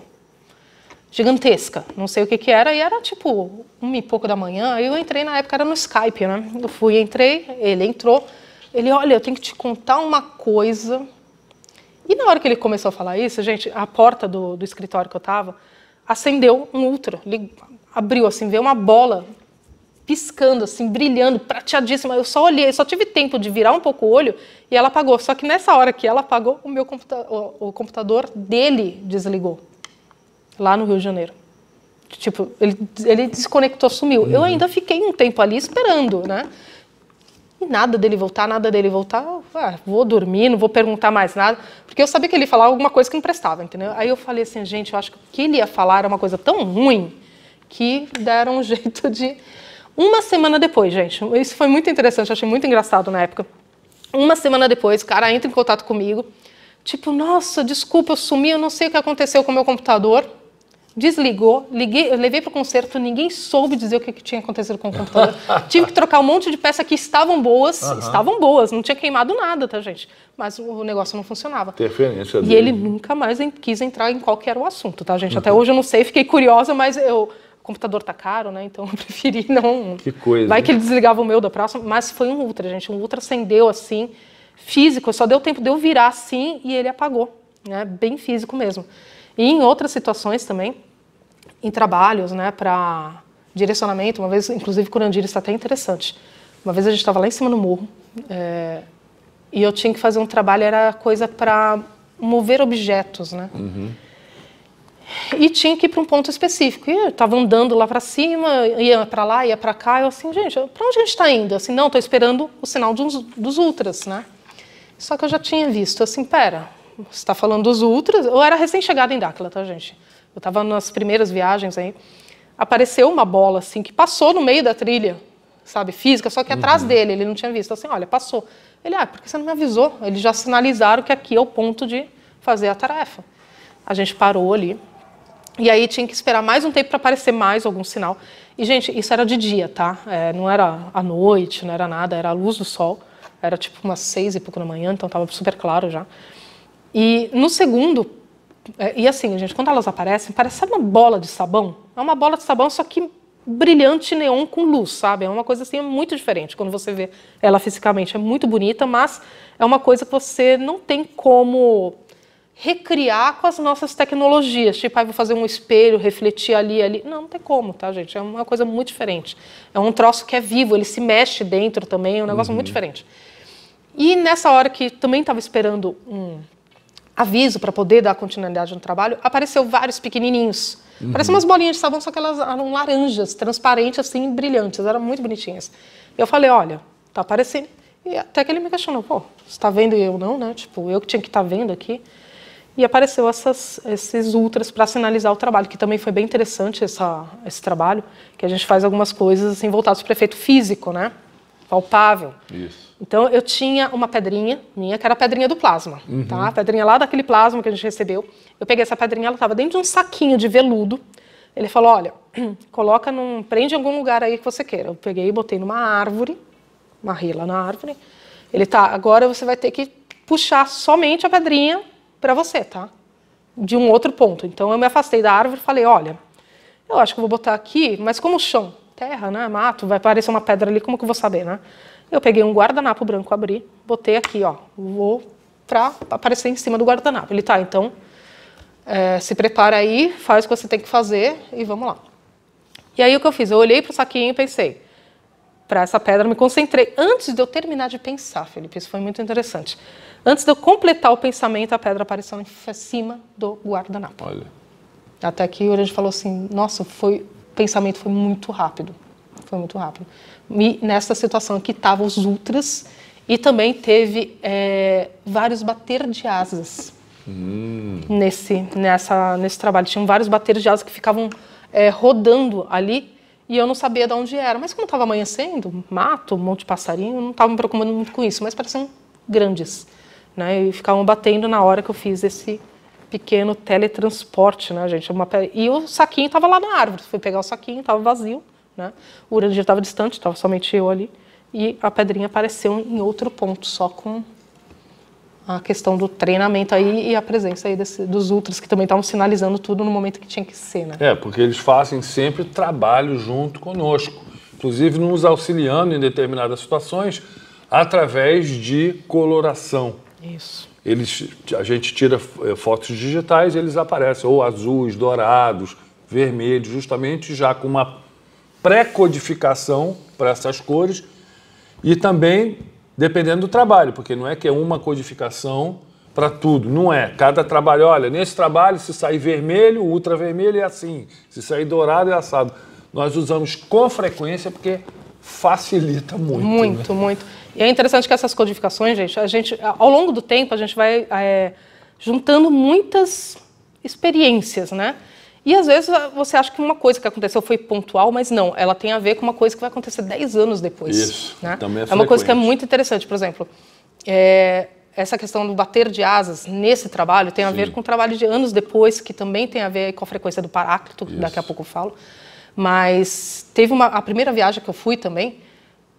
B: gigantesca. Não sei o que era, e era tipo 1h pouco da manhã, aí eu entrei, na época era no Skype, né? Entrei, ele entrou, ele, olha, eu tenho que te contar uma coisa... E na hora que ele começou a falar isso, gente, a porta do escritório que eu estava acendeu um ultra. Ele abriu assim, veio uma bola piscando, assim, brilhando, prateadíssima. Eu só olhei, só tive tempo de virar um pouco o olho e ela apagou. Só que nessa hora que ela apagou, o computador dele desligou. Lá no Rio de Janeiro. Tipo, ele desconectou, sumiu. Eu ainda fiquei um tempo ali esperando, né? E nada dele voltar. Vou dormir, não vou perguntar mais nada, porque eu sabia que ele ia falar alguma coisa que não prestava, entendeu? Aí eu falei assim, gente, eu acho que o que ele ia falar era uma coisa tão ruim que deram um jeito de... Uma semana depois, gente, isso foi muito interessante, eu achei muito engraçado na época. Uma semana depois, o cara entra em contato comigo, tipo, nossa, desculpa, eu sumi, eu não sei o que aconteceu com o meu computador. desligou, eu levei para o conserto, ninguém soube dizer o que tinha acontecido com o computador. Tive que trocar um monte de peças que estavam boas, não tinha queimado nada, tá, gente? Mas o negócio não funcionava.
A: Interferência
B: e ele nunca mais quis entrar em qual que era o assunto, tá, gente? Até hoje eu não sei, fiquei curiosa, mas o computador tá caro, né? Então eu preferi não...
A: Que coisa.
B: Vai que ele desligava o meu da próxima, mas foi um Ultra, gente. Um Ultra acendeu assim, físico, só deu tempo de eu virar assim e ele apagou, né? Bem físico mesmo. E em outras situações também, em trabalhos, né, para direcionamento, uma vez, inclusive, Curandira, isso é até interessante. Uma vez a gente estava lá em cima no morro e eu tinha que fazer um trabalho, era coisa para mover objetos, né? E tinha que ir para um ponto específico. E eu estava andando lá para cima, ia para lá, ia para cá. Eu assim, gente, para onde a gente está indo? Assim, não, estou esperando o sinal dos Ultras, né? Só que eu já tinha visto, assim, pera, você está falando dos Ultras? Eu era recém-chegada em Dáquila, tá, gente? Eu estava nas primeiras viagens aí. Apareceu uma bola, assim, que passou no meio da trilha, sabe, física, só que atrás dele, ele não tinha visto. Assim, olha, passou. Ele, por que você não me avisou? Eles já sinalizaram que aqui é o ponto de fazer a tarefa. A gente parou ali. E aí tinha que esperar mais um tempo para aparecer mais algum sinal. E, gente, isso era de dia, tá? Não era à noite, não era nada, era a luz do sol. Era tipo umas 6 e pouco da manhã, então estava super claro já. E no segundo, e assim, gente, quando elas aparecem, parece uma bola de sabão. É uma bola de sabão, só que brilhante neon com luz, sabe? É uma coisa assim muito diferente quando você vê ela fisicamente. É muito bonita, mas é uma coisa que você não tem como recriar com as nossas tecnologias. Tipo, vou fazer um espelho, refletir ali. Não tem como, tá, gente? É uma coisa muito diferente. É um troço que é vivo, ele se mexe dentro também, é um negócio muito diferente. E nessa hora que também estava esperando um aviso para poder dar continuidade no trabalho, apareceu vários pequenininhos. Pareciam umas bolinhas de sabão, só que elas eram laranjas, transparentes, assim, brilhantes. Eram muito bonitinhas. Eu falei, olha, tá aparecendo. E até que ele me questionou, pô, você está vendo e eu não, né? Tipo, eu que tinha que estar vendo aqui. E apareceu esses Ultras para sinalizar o trabalho, que também foi bem interessante esse trabalho, que a gente faz algumas coisas assim, voltadas para o efeito físico, né? Palpável.
A: Isso.
B: Então, eu tinha uma pedrinha minha, que era a pedrinha do plasma, tá? A pedrinha lá daquele plasma que a gente recebeu. Eu peguei essa pedrinha, ela estava dentro de um saquinho de veludo. Ele falou, olha, prende em algum lugar aí que você queira. Eu peguei e botei numa árvore, amarrei lá na árvore. Ele, agora você vai ter que puxar somente a pedrinha para você, tá? De um outro ponto. Então, eu me afastei da árvore e falei, olha, eu acho que eu vou botar aqui, mas como o chão, terra, né, mato, vai aparecer uma pedra ali, como que eu vou saber, né? Eu peguei um guardanapo branco, abri, botei aqui, ó, vou para aparecer em cima do guardanapo. Ele, então, se prepara aí, faz o que você tem que fazer e vamos lá. E aí o que eu fiz? Eu olhei para o saquinho e pensei, para essa pedra, me concentrei. Antes de eu terminar de pensar, Felipe, isso foi muito interessante. Antes de eu completar o pensamento, a pedra apareceu em cima do guardanapo.
A: Olha.
B: Até que a gente falou assim, nossa, o pensamento foi muito rápido. Foi muito rápido. E nessa situação aqui estavam os Ultras e também teve vários bater de asas nesse trabalho. Tinham vários bateres de asas que ficavam rodando ali e eu não sabia de onde era. Mas como estava amanhecendo, mato, um monte de passarinho, eu não estava me preocupando muito com isso, mas pareciam grandes, né? E ficavam batendo na hora que eu fiz esse pequeno teletransporte, né, gente? E o saquinho estava lá na árvore. Fui pegar o saquinho, estava vazio, né? O Urandir estava distante, estava somente eu ali. E a pedrinha apareceu em outro ponto, só com a questão do treinamento aí e a presença aí dos Ultras, que também estavam sinalizando tudo no momento que tinha que ser, né?
A: Porque eles fazem sempre trabalho junto conosco, inclusive nos auxiliando em determinadas situações através de coloração.
B: Isso.
A: A gente tira fotos digitais e eles aparecem ou azuis, dourados, vermelhos, justamente já com uma pré-codificação para essas cores e também dependendo do trabalho, porque não é que é uma codificação para tudo, não é. Cada trabalho, olha, nesse trabalho se sair vermelho, ultravermelho é assim, se sair dourado é assado. Nós usamos com frequência porque facilita muito.
B: Muito, né? Muito. E é interessante que essas codificações, gente, ao longo do tempo, a gente vai juntando muitas experiências, né? E às vezes você acha que uma coisa que aconteceu foi pontual, mas não, ela tem a ver com uma coisa que vai acontecer 10 anos depois.
A: Isso,
B: né?
A: também é
B: uma coisa que é muito interessante, por exemplo, essa questão do bater de asas nesse trabalho tem a ver com o trabalho de anos depois, que também tem a ver com a frequência do Paráclito, que daqui a pouco eu falo. Mas teve a primeira viagem que eu fui também,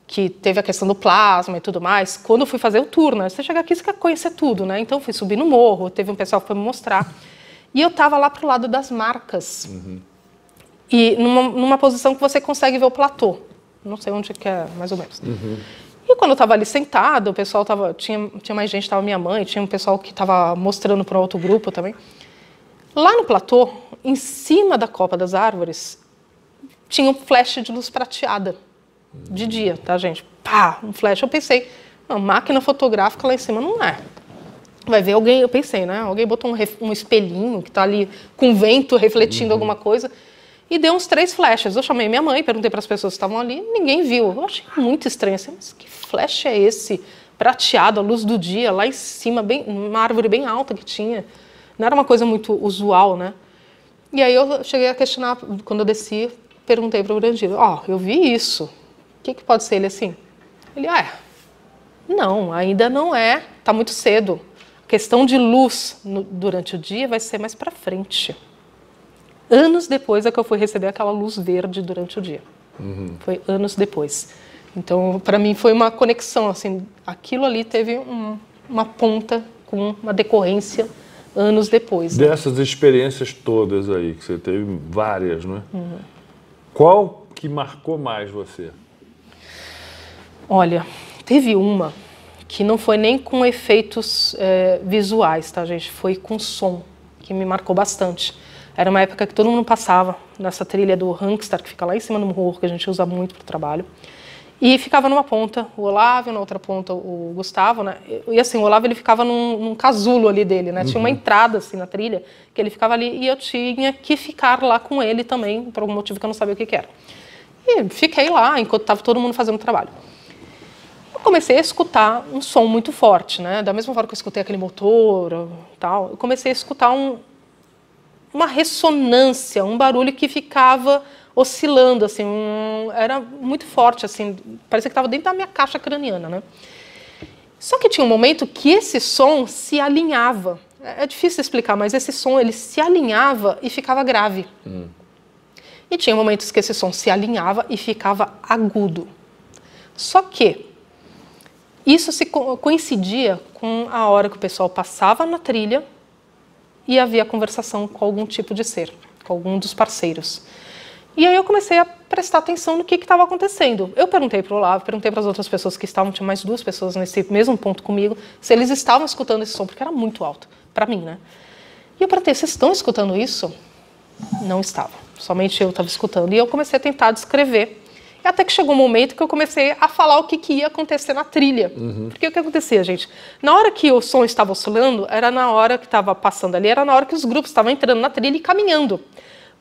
B: que teve a questão do plasma e tudo mais, quando eu fui fazer o tour, né? Você chega aqui, você quer conhecer tudo, né? Então eu fui subir no morro, teve um pessoal que foi me mostrar, e eu estava lá pro lado das marcas. E numa posição que você consegue ver o platô. Não sei onde que é, mais ou menos. E quando eu estava ali sentada, o pessoal tinha mais gente, estava minha mãe, tinha um pessoal que estava mostrando para outro grupo também. Lá no platô, em cima da copa das árvores, tinha um flash de luz prateada. De dia, tá, gente? Pá, um flash. Eu pensei, uma máquina fotográfica lá em cima não é. Vai ver alguém, eu pensei, né? Alguém botou um espelhinho que está ali com vento refletindo alguma coisa e deu uns 3 flashes. Eu chamei minha mãe, perguntei para as pessoas que estavam ali, ninguém viu. Eu achei muito estranho assim, mas que flash é esse? Prateado, a luz do dia, lá em cima, uma árvore bem alta que tinha. Não era uma coisa muito usual, né? E aí eu cheguei a questionar, quando eu desci, perguntei para o Brandilo, eu vi isso. O que pode ser ele assim? Ele, não, ainda não é, está muito cedo. A questão de luz durante o dia vai ser mais para frente. Anos depois é que eu fui receber aquela luz verde durante o dia. Foi anos depois. Então, para mim, foi uma conexão, assim, aquilo ali teve uma ponta com uma decorrência anos depois. Né?
A: Dessas experiências todas aí, que você teve várias, não é? Qual que marcou mais você?
B: Olha, teve uma que não foi nem com efeitos visuais, tá, gente? Foi com som, que me marcou bastante. Era uma época que todo mundo passava nessa trilha do Hangstar, que fica lá em cima do morro, que a gente usa muito para o trabalho. E ficava numa ponta o Olávio, na outra ponta o Gustavo, né? E assim, o Olávio ele ficava num casulo ali dele, né? Tinha uma entrada assim na trilha, que ele ficava ali e eu tinha que ficar lá com ele também, por algum motivo que eu não sabia o que era. E fiquei lá enquanto estava todo mundo fazendo o trabalho. Eu comecei a escutar um som muito forte, né? Da mesma forma que eu escutei aquele motor e tal, eu comecei a escutar uma ressonância, um barulho que ficava oscilando, assim, era muito forte, assim, parecia que estava dentro da minha caixa craniana, né? Só que tinha um momento que esse som se alinhava. É difícil explicar, mas esse som ele se alinhava e ficava grave. E tinha momentos que esse som se alinhava e ficava agudo. Só que isso coincidia com a hora que o pessoal passava na trilha e havia conversação com algum tipo de ser, com algum dos parceiros. E aí eu comecei a prestar atenção no que estava acontecendo. Eu perguntei para o Olavo, perguntei para as outras pessoas que estavam, tinha mais 2 pessoas nesse mesmo ponto comigo, se eles estavam escutando esse som, porque era muito alto, para mim, né? E eu perguntei, vocês estão escutando isso? Não estava, somente eu estava escutando. E eu comecei a tentar descrever. E até que chegou um momento que eu comecei a falar o que ia acontecer na trilha. Porque o que acontecia, gente? Na hora que o som estava oscilando, era na hora que estava passando ali, era na hora que os grupos estavam entrando na trilha e caminhando.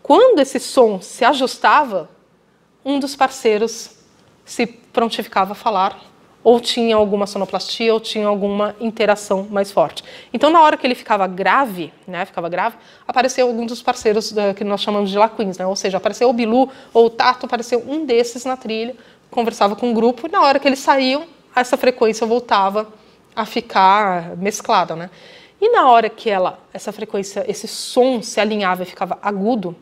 B: Quando esse som se ajustava, um dos parceiros se prontificava a falar, ou tinha alguma sonoplastia, ou tinha alguma interação mais forte. Então, na hora que ele ficava grave, apareceu algum dos parceiros que nós chamamos de laquins, né? Ou seja, apareceu o Bilu ou o Tato, apareceu um desses na trilha, conversava com o grupo, e na hora que eles saíam, essa frequência voltava a ficar mesclada, né? E na hora que essa frequência, esse som se alinhava e ficava agudo,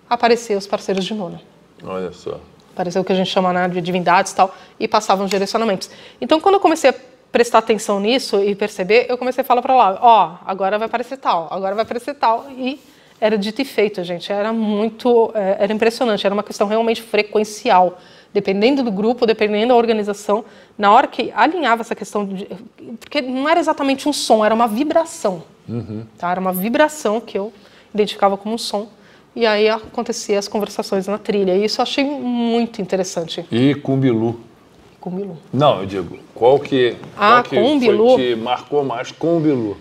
B: apareceram os parceiros de Nona.
A: Olha só.
B: Apareceu o que a gente chama, né, de divindades e tal, e passavam os direcionamentos. Então, quando eu comecei a prestar atenção nisso e perceber, eu comecei a falar para lá, agora vai aparecer tal, agora vai aparecer tal. E era dito e feito, gente. Era era impressionante, era uma questão realmente frequencial. Dependendo do grupo, dependendo da organização, na hora que alinhava essa questão, porque não era exatamente um som, era uma vibração. Tá? Era uma vibração que eu identificava como um som. E aí acontecia as conversações na trilha. E isso eu achei muito interessante.
A: E com o Bilu?
B: Com o Bilu.
A: Não, eu digo, qual que
B: com o Bilu
A: te marcou mais com o Bilu?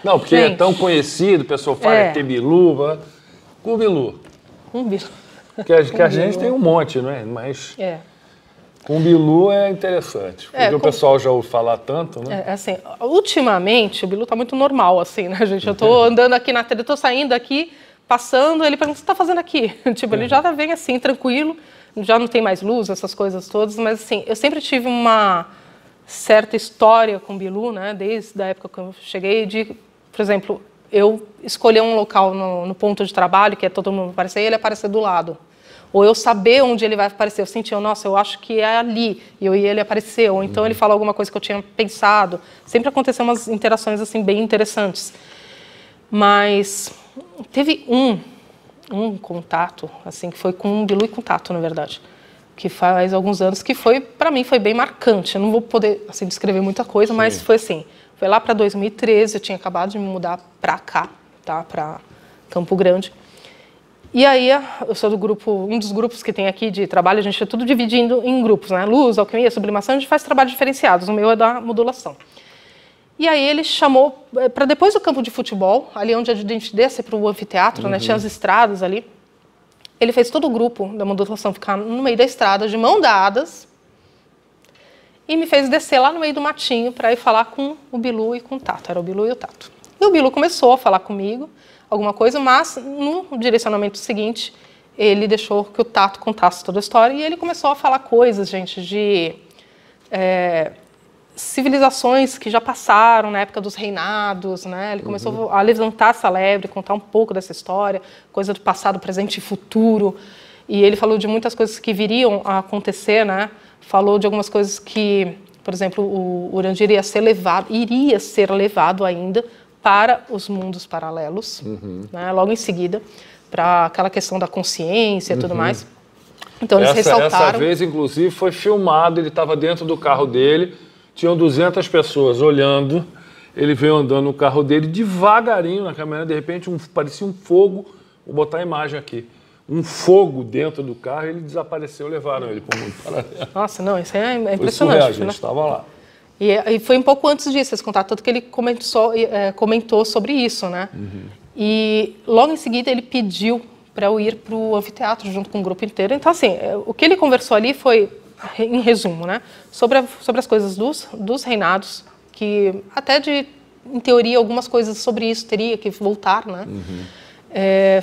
A: Não, porque é tão conhecido, o pessoal fala que tem Bilu, com o Bilu.
B: Com o Bilu.
A: Que a gente tem um monte, não é? Mas com o Bilu é interessante. Porque o pessoal já ouve falar tanto, né?
B: Assim, ultimamente o Bilu tá muito normal, assim, né, gente? Eu tô andando aqui na trilha, tô saindo aqui, passando, ele pergunta, o que você está fazendo aqui? Tipo, ele já vem assim, tranquilo, já não tem mais luz, essas coisas todas, mas assim, eu sempre tive uma certa história com o Bilu, né? Desde a época que eu cheguei, por exemplo, eu escolher um local no ponto de trabalho, que é todo mundo aparecer, e ele aparecer do lado. Ou eu saber onde ele vai aparecer. Eu sentia, nossa, eu acho que é ali. E ele apareceu. Ou então ele falou alguma coisa que eu tinha pensado. Sempre aconteceu umas interações assim bem interessantes. Mas teve um contato, assim, que foi com o Bilu e com o Tato, na verdade. Que faz alguns anos, que foi, para mim, foi bem marcante. Eu não vou poder, assim, descrever muita coisa, mas
A: Sim.
B: foi assim. Foi lá para 2013, eu tinha acabado de me mudar para cá, tá? Para Campo Grande. E aí, eu sou do grupo, um dos grupos que tem aqui de trabalho, a gente é tudo dividindo em grupos, né? Luz, alquimia, sublimação, a gente faz trabalhos diferenciados, o meu é da modulação. E aí ele chamou, para depois do campo de futebol, ali onde a gente desce para o anfiteatro, né? Tinha as estradas ali, ele fez todo o grupo da modulação ficar no meio da estrada, de mão dadas, e me fez descer lá no meio do matinho para ir falar com o Bilu e com o Tato, era o Bilu e o Tato. E o Bilu começou a falar comigo, alguma coisa, mas no direcionamento seguinte, ele deixou que o Tato contasse toda a história e ele começou a falar coisas, gente, de civilizações que já passaram na época dos reinados, né? Ele começou a levantar essa lebre, contar um pouco dessa história, coisa do passado, presente e futuro. E ele falou de muitas coisas que viriam a acontecer, né? Falou de algumas coisas que, por exemplo, o Urandir iria ser levado ainda para os mundos paralelos, né, logo em seguida, para aquela questão da consciência e tudo mais. Então eles ressaltaram...
A: Essa vez, inclusive, foi filmado, ele estava dentro do carro dele, tinham 200 pessoas olhando, ele veio andando no carro dele devagarinho na caminhonete, de repente parecia um fogo, vou botar a imagem aqui, um fogo dentro do carro, ele desapareceu, levaram ele para o mundo paralelo.
B: Nossa, não, isso é impressionante.
A: Foi surreal, a gente estava lá.
B: E foi um pouco antes disso, esse contato, tanto que ele comentou sobre isso, né? E logo em seguida ele pediu para eu ir para o anfiteatro junto com o grupo inteiro. Então, assim, o que ele conversou ali foi, em resumo, né? Sobre as coisas dos reinados, que até em teoria, algumas coisas sobre isso teria que voltar, né?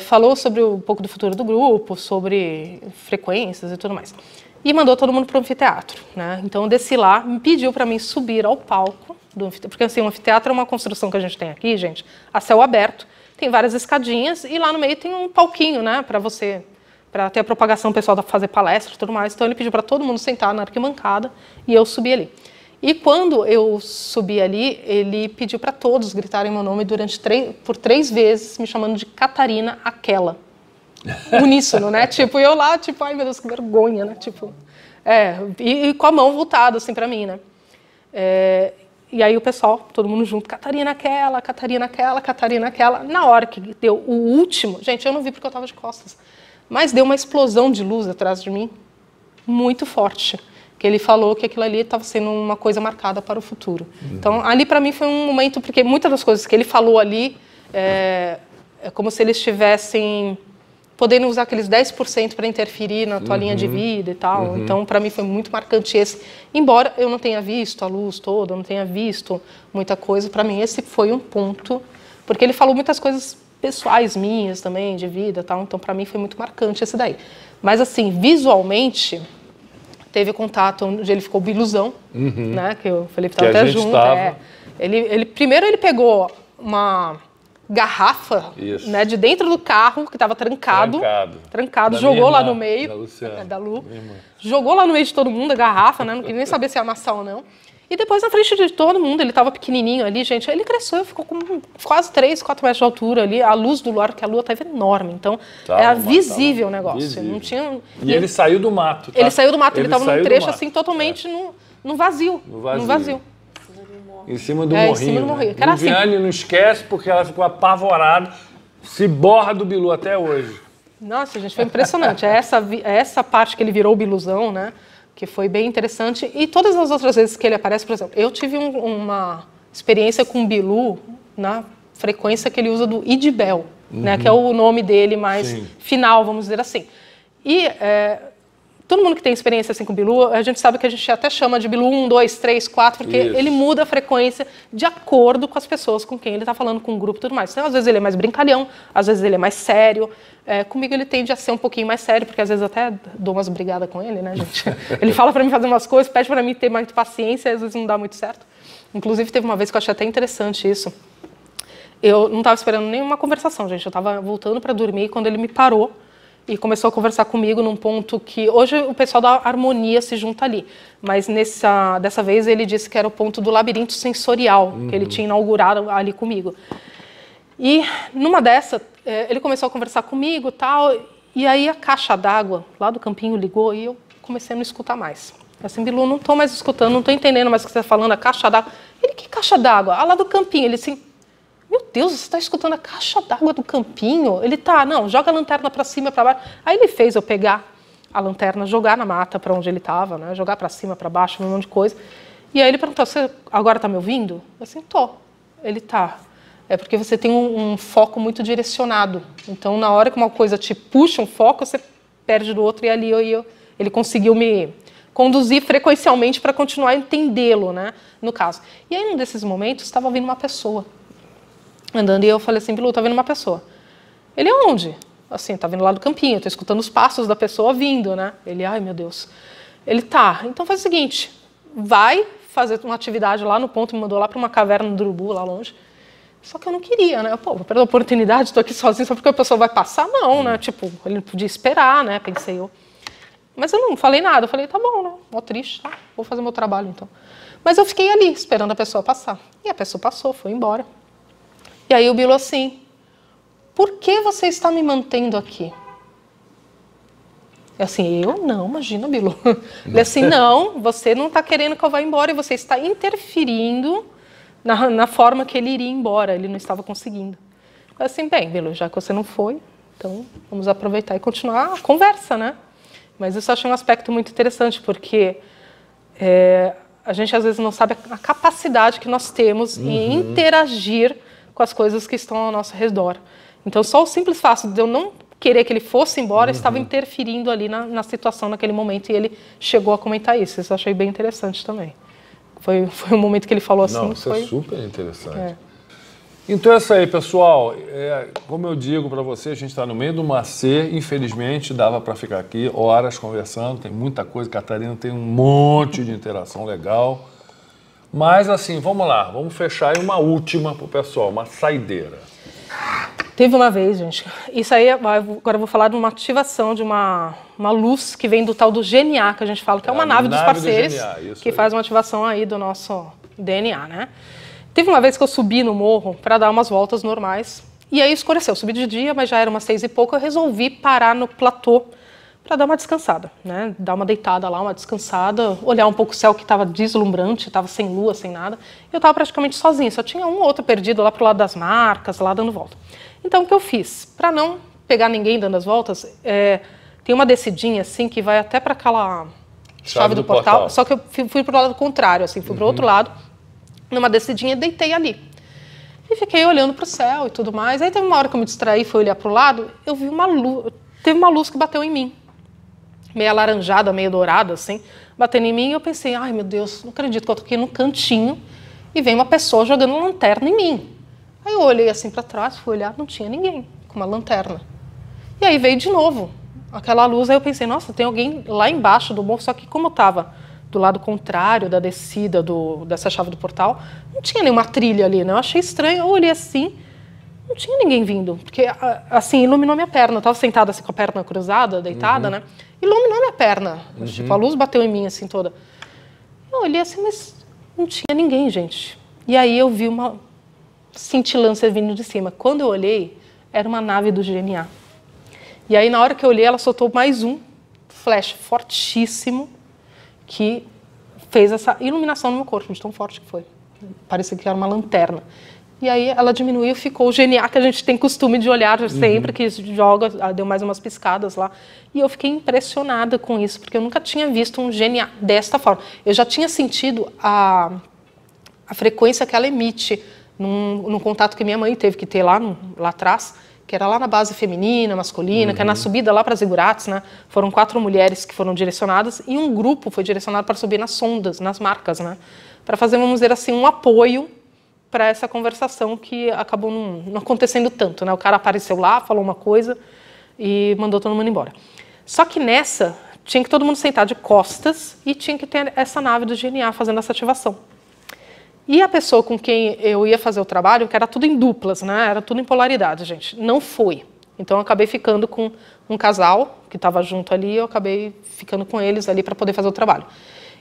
B: Falou sobre um pouco do futuro do grupo, sobre frequências e tudo mais. E mandou todo mundo para o anfiteatro, né? Então, eu desci lá, me pediu para mim subir ao palco do anfiteatro, porque assim, o anfiteatro é uma construção que a gente tem aqui, gente, a céu aberto, tem várias escadinhas e lá no meio tem um palquinho, né, para ter a propagação pessoal, fazer palestra e tudo mais. Então, ele pediu para todo mundo sentar na arquibancada e eu subi ali. E quando eu subi ali, ele pediu para todos gritarem meu nome por 3 vezes, me chamando de Catarina Aquela. Uníssono, né? Tipo, eu lá, tipo, ai meu Deus, que vergonha, né? Tipo, e com a mão voltada, assim, pra mim, né? E aí o pessoal, todo mundo junto, Catarina aquela, Catarina aquela, Catarina aquela. Na hora que deu o último, gente, eu não vi porque eu tava de costas, mas deu uma explosão de luz atrás de mim, muito forte, que ele falou que aquilo ali estava sendo uma coisa marcada para o futuro. Então, ali pra mim foi um momento, porque muitas das coisas que ele falou ali, é como se eles estivessem podendo usar aqueles 10% para interferir na tua linha de vida e tal. Então, para mim, foi muito marcante esse. Embora eu não tenha visto a luz toda, eu não tenha visto muita coisa, para mim esse foi um ponto, porque ele falou muitas coisas pessoais minhas também, de vida e tal, então para mim foi muito marcante esse daí. Mas, assim, visualmente, teve contato onde ele ficou biluzão, né, que o Felipe estava até junto. Primeiro ele pegou uma garrafa, né, de dentro do carro, que estava trancado, jogou lá no meio, da Lu, jogou lá no meio de todo mundo a garrafa, né, não queria nem saber se ia amassar ou não. E depois na frente de todo mundo, ele estava pequenininho ali, gente, ele cresceu, ficou com quase 3, 4 metros de altura ali, a luz do luar, porque a lua estava enorme, então era visível o negócio. Visível. Não tinha...
A: E ele saiu do mato, tá?
B: Ele saiu do mato, ele estava num trecho assim, totalmente no vazio.
A: Em cima do morrinho. Em cima do morrinho.
B: Né?
A: Viviane não esquece porque ela ficou apavorada, se borra do Bilu até hoje.
B: Nossa, gente, foi impressionante. Essa parte que ele virou o biluzão, né? Que foi bem interessante. E todas as outras vezes que ele aparece, por exemplo, eu tive uma experiência com o Bilu na frequência que ele usa do Idibel, né? Que é o nome dele mais final, vamos dizer assim. E todo mundo que tem experiência assim com o Bilu, a gente sabe que a gente até chama de Bilu 1, 2, 3, 4, porque ele muda a frequência de acordo com as pessoas com quem ele está falando, com o grupo e tudo mais. Então, às vezes ele é mais brincalhão, às vezes ele é mais sério. Comigo ele tende a ser um pouquinho mais sério, porque às vezes até dou umas brigadas com ele, né, gente? Ele fala para mim fazer umas coisas, pede para mim ter mais paciência, às vezes não dá muito certo. Inclusive, teve uma vez que eu achei até interessante isso. Eu não estava esperando nenhuma conversação, gente. Eu estava voltando para dormir quando ele me parou e começou a conversar comigo num ponto que... Hoje o pessoal da harmonia se junta ali, mas dessa vez ele disse que era o ponto do labirinto sensorial, que ele tinha inaugurado ali comigo. E numa dessa, ele começou a conversar comigo e tal, e aí a caixa d'água lá do campinho ligou e eu comecei a não escutar mais. Assim, Bilu, não estou mais escutando, não estou entendendo mais o que você está falando, a caixa d'água. Ele, que caixa d'água? Ah, lá do campinho. Ele assim... Meu Deus, você está escutando a caixa d'água do campinho? Ele tá, não, joga a lanterna para cima, para baixo. Aí ele fez eu pegar a lanterna, jogar na mata para onde ele estava, né? Jogar para cima, para baixo, um monte de coisa. E aí ele perguntou, você agora está me ouvindo? Eu assim, tô. Ele tá. É porque você tem um foco muito direcionado. Então, na hora que uma coisa te puxa um foco, você perde do outro. E ali ele conseguiu me conduzir frequencialmente para continuar a entendê-lo, né? No caso. E aí, num desses momentos, estava vindo uma pessoa andando, e eu falei assim, Bilu, tá vindo uma pessoa. Ele, aonde? Assim, tá vindo lá do campinho, eu tô escutando os passos da pessoa vindo, né? Ele, ai meu Deus. Ele, tá, então faz o seguinte, vai fazer uma atividade lá no ponto, me mandou lá para uma caverna do urubu, lá longe. Só que eu não queria, né? Pô, vou perder a oportunidade, tô aqui sozinho, só porque a pessoa vai passar? Não, né? Tipo, ele podia esperar, né? Pensei eu. Mas eu não falei nada, eu falei, tá bom, né? Mó triste, tá? Vou fazer meu trabalho, então. Mas eu fiquei ali, esperando a pessoa passar. E a pessoa passou, foi embora. E aí o Bilu assim, por que você está me mantendo aqui? É assim, eu não, imagina, Bilu. Ele assim, não, você não está querendo que eu vá embora e você está interferindo na forma que ele iria embora, ele não estava conseguindo. Eu assim, bem, Bilu, já que você não foi, então vamos aproveitar e continuar a conversa, né? Mas isso eu achei um aspecto muito interessante, porque a gente às vezes não sabe a capacidade que nós temos em interagir com as coisas que estão ao nosso redor. Então, só o simples fato de eu não querer que ele fosse embora estava interferindo ali na situação naquele momento, e ele chegou a comentar isso. Isso eu achei bem interessante também. Foi um momento que ele falou assim.
A: Não, isso é super interessante. Então é isso aí, pessoal. Como eu digo para você, a gente está no meio do macê. Infelizmente, dava para ficar aqui horas conversando. Tem muita coisa. Catarina tem um monte de interação legal. Mas assim, vamos lá, vamos fechar aí uma última pro pessoal, uma saideira.
B: Teve uma vez, gente, isso aí, agora eu vou falar de uma ativação de uma luz que vem do tal do GNA, que a gente fala, que é uma nave dos parceiros, que faz uma ativação aí do nosso DNA, né? Teve uma vez que eu subi no morro para dar umas voltas normais, e aí escureceu, eu subi de dia, mas já era umas 6 e pouco, eu resolvi parar no platô para dar uma descansada, né? Dar uma deitada lá, uma descansada, olhar um pouco o céu que estava deslumbrante, estava sem lua, sem nada. Eu estava praticamente sozinha, só tinha um ou outro perdido lá pro lado das marcas, lá dando volta. Então, o que eu fiz? Para não pegar ninguém dando as voltas, tem uma descidinha assim que vai até para aquela chave do portal, só que eu fui pro lado contrário, assim, fui pro outro lado, numa descidinha e deitei ali. E fiquei olhando pro céu e tudo mais. Aí teve uma hora que eu me distraí, fui olhar pro lado, eu vi uma luz, teve uma luz que bateu em mim. Meio alaranjada, meio dourada, assim, batendo em mim, e eu pensei, ai meu Deus, não acredito que eu tô aqui no cantinho e vem uma pessoa jogando lanterna em mim. Aí eu olhei assim para trás, fui olhar, não tinha ninguém com uma lanterna. E aí veio de novo aquela luz, aí eu pensei, nossa, tem alguém lá embaixo do morro, só que como eu estava do lado contrário da descida dessa chave do portal, não tinha nenhuma trilha ali, né? Eu achei estranho, eu olhei assim, não tinha ninguém vindo, porque assim, iluminou minha perna, eu estava sentada assim com a perna cruzada, deitada, né? Iluminou minha perna, tipo, a luz bateu em mim assim toda. Eu olhei assim, mas não tinha ninguém, gente. E aí eu vi uma cintilância vindo de cima. Quando eu olhei, era uma nave do GNA. E aí na hora que eu olhei, ela soltou mais um flash fortíssimo que fez essa iluminação no meu corpo, de tão forte que foi. Parecia que era uma lanterna. E aí ela diminuiu, ficou o GNA que a gente tem costume de olhar sempre, que joga, deu mais umas piscadas lá. E eu fiquei impressionada com isso, porque eu nunca tinha visto um GNA desta forma. Eu já tinha sentido a frequência que ela emite num contato que minha mãe teve que ter lá atrás, que era lá na base feminina, masculina, que é na subida lá para Zigurates, né? Foram 4 mulheres que foram direcionadas e um grupo foi direcionado para subir nas sondas, nas marcas, né? Para fazer, vamos dizer assim, um apoio para essa conversação que acabou não acontecendo tanto, né? O cara apareceu lá, falou uma coisa e mandou todo mundo embora. Só que nessa, tinha que todo mundo sentar de costas e tinha que ter essa nave do GNA fazendo essa ativação. E a pessoa com quem eu ia fazer o trabalho, que era tudo em duplas, né? Era tudo em polaridade, gente, não foi. Então eu acabei ficando com um casal que estava junto ali, eu acabei ficando com eles ali para poder fazer o trabalho.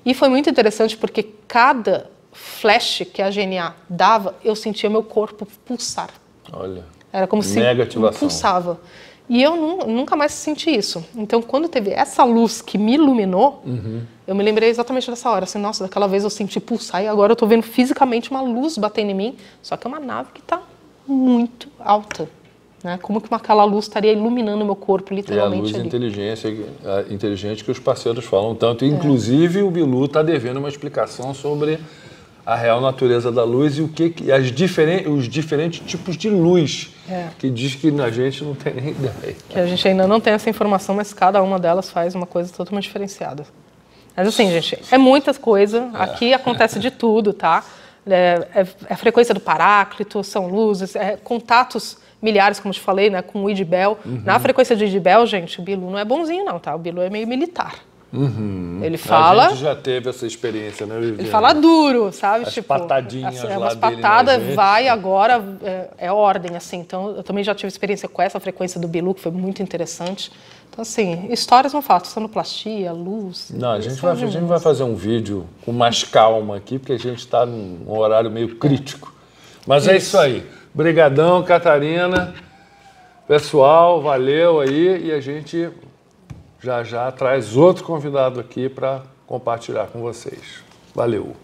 B: E foi muito interessante porque cada flash que a GNA dava, eu sentia meu corpo pulsar.
A: Olha,
B: era como se pulsava. E eu nunca mais senti isso. Então, quando teve essa luz que me iluminou, eu me lembrei exatamente dessa hora. Assim, nossa, daquela vez eu senti pulsar e agora eu estou vendo fisicamente uma luz batendo em mim. Só que é uma nave que está muito alta. Né? Como que aquela luz estaria iluminando o meu corpo, literalmente,
A: ali. É a luz inteligente que os parceiros falam tanto. Inclusive, o Bilu está devendo uma explicação sobre a real natureza da luz e os diferentes tipos de luz, que diz que a gente não tem nem ideia.
B: Que a gente ainda não tem essa informação, mas cada uma delas faz uma coisa totalmente diferenciada. Mas assim, gente, é muita coisa. Aqui acontece de tudo, tá? É a frequência do paráclito, são luzes, contatos milhares, como eu te falei, né, com o Idibel. Na frequência de Idibel, gente, o Bilu não é bonzinho não, tá? O Bilu é meio militar. Ele fala...
A: A gente já teve essa experiência, né, Viviane?
B: Ele fala duro, sabe?
A: As patadinhas
B: assim,
A: lá
B: umas
A: dele
B: patadas, vai agora, é ordem, assim. Então, eu também já tive experiência com essa frequência do Bilu, que foi muito interessante. Então, assim, histórias não faltam, sonoplastia, luz...
A: Não, a gente vai fazer um vídeo com mais calma aqui, porque a gente está num horário meio crítico. Mas é isso aí. Brigadão, Catarina. Pessoal, valeu aí e a gente... já traz outro convidado aqui para compartilhar com vocês. Valeu!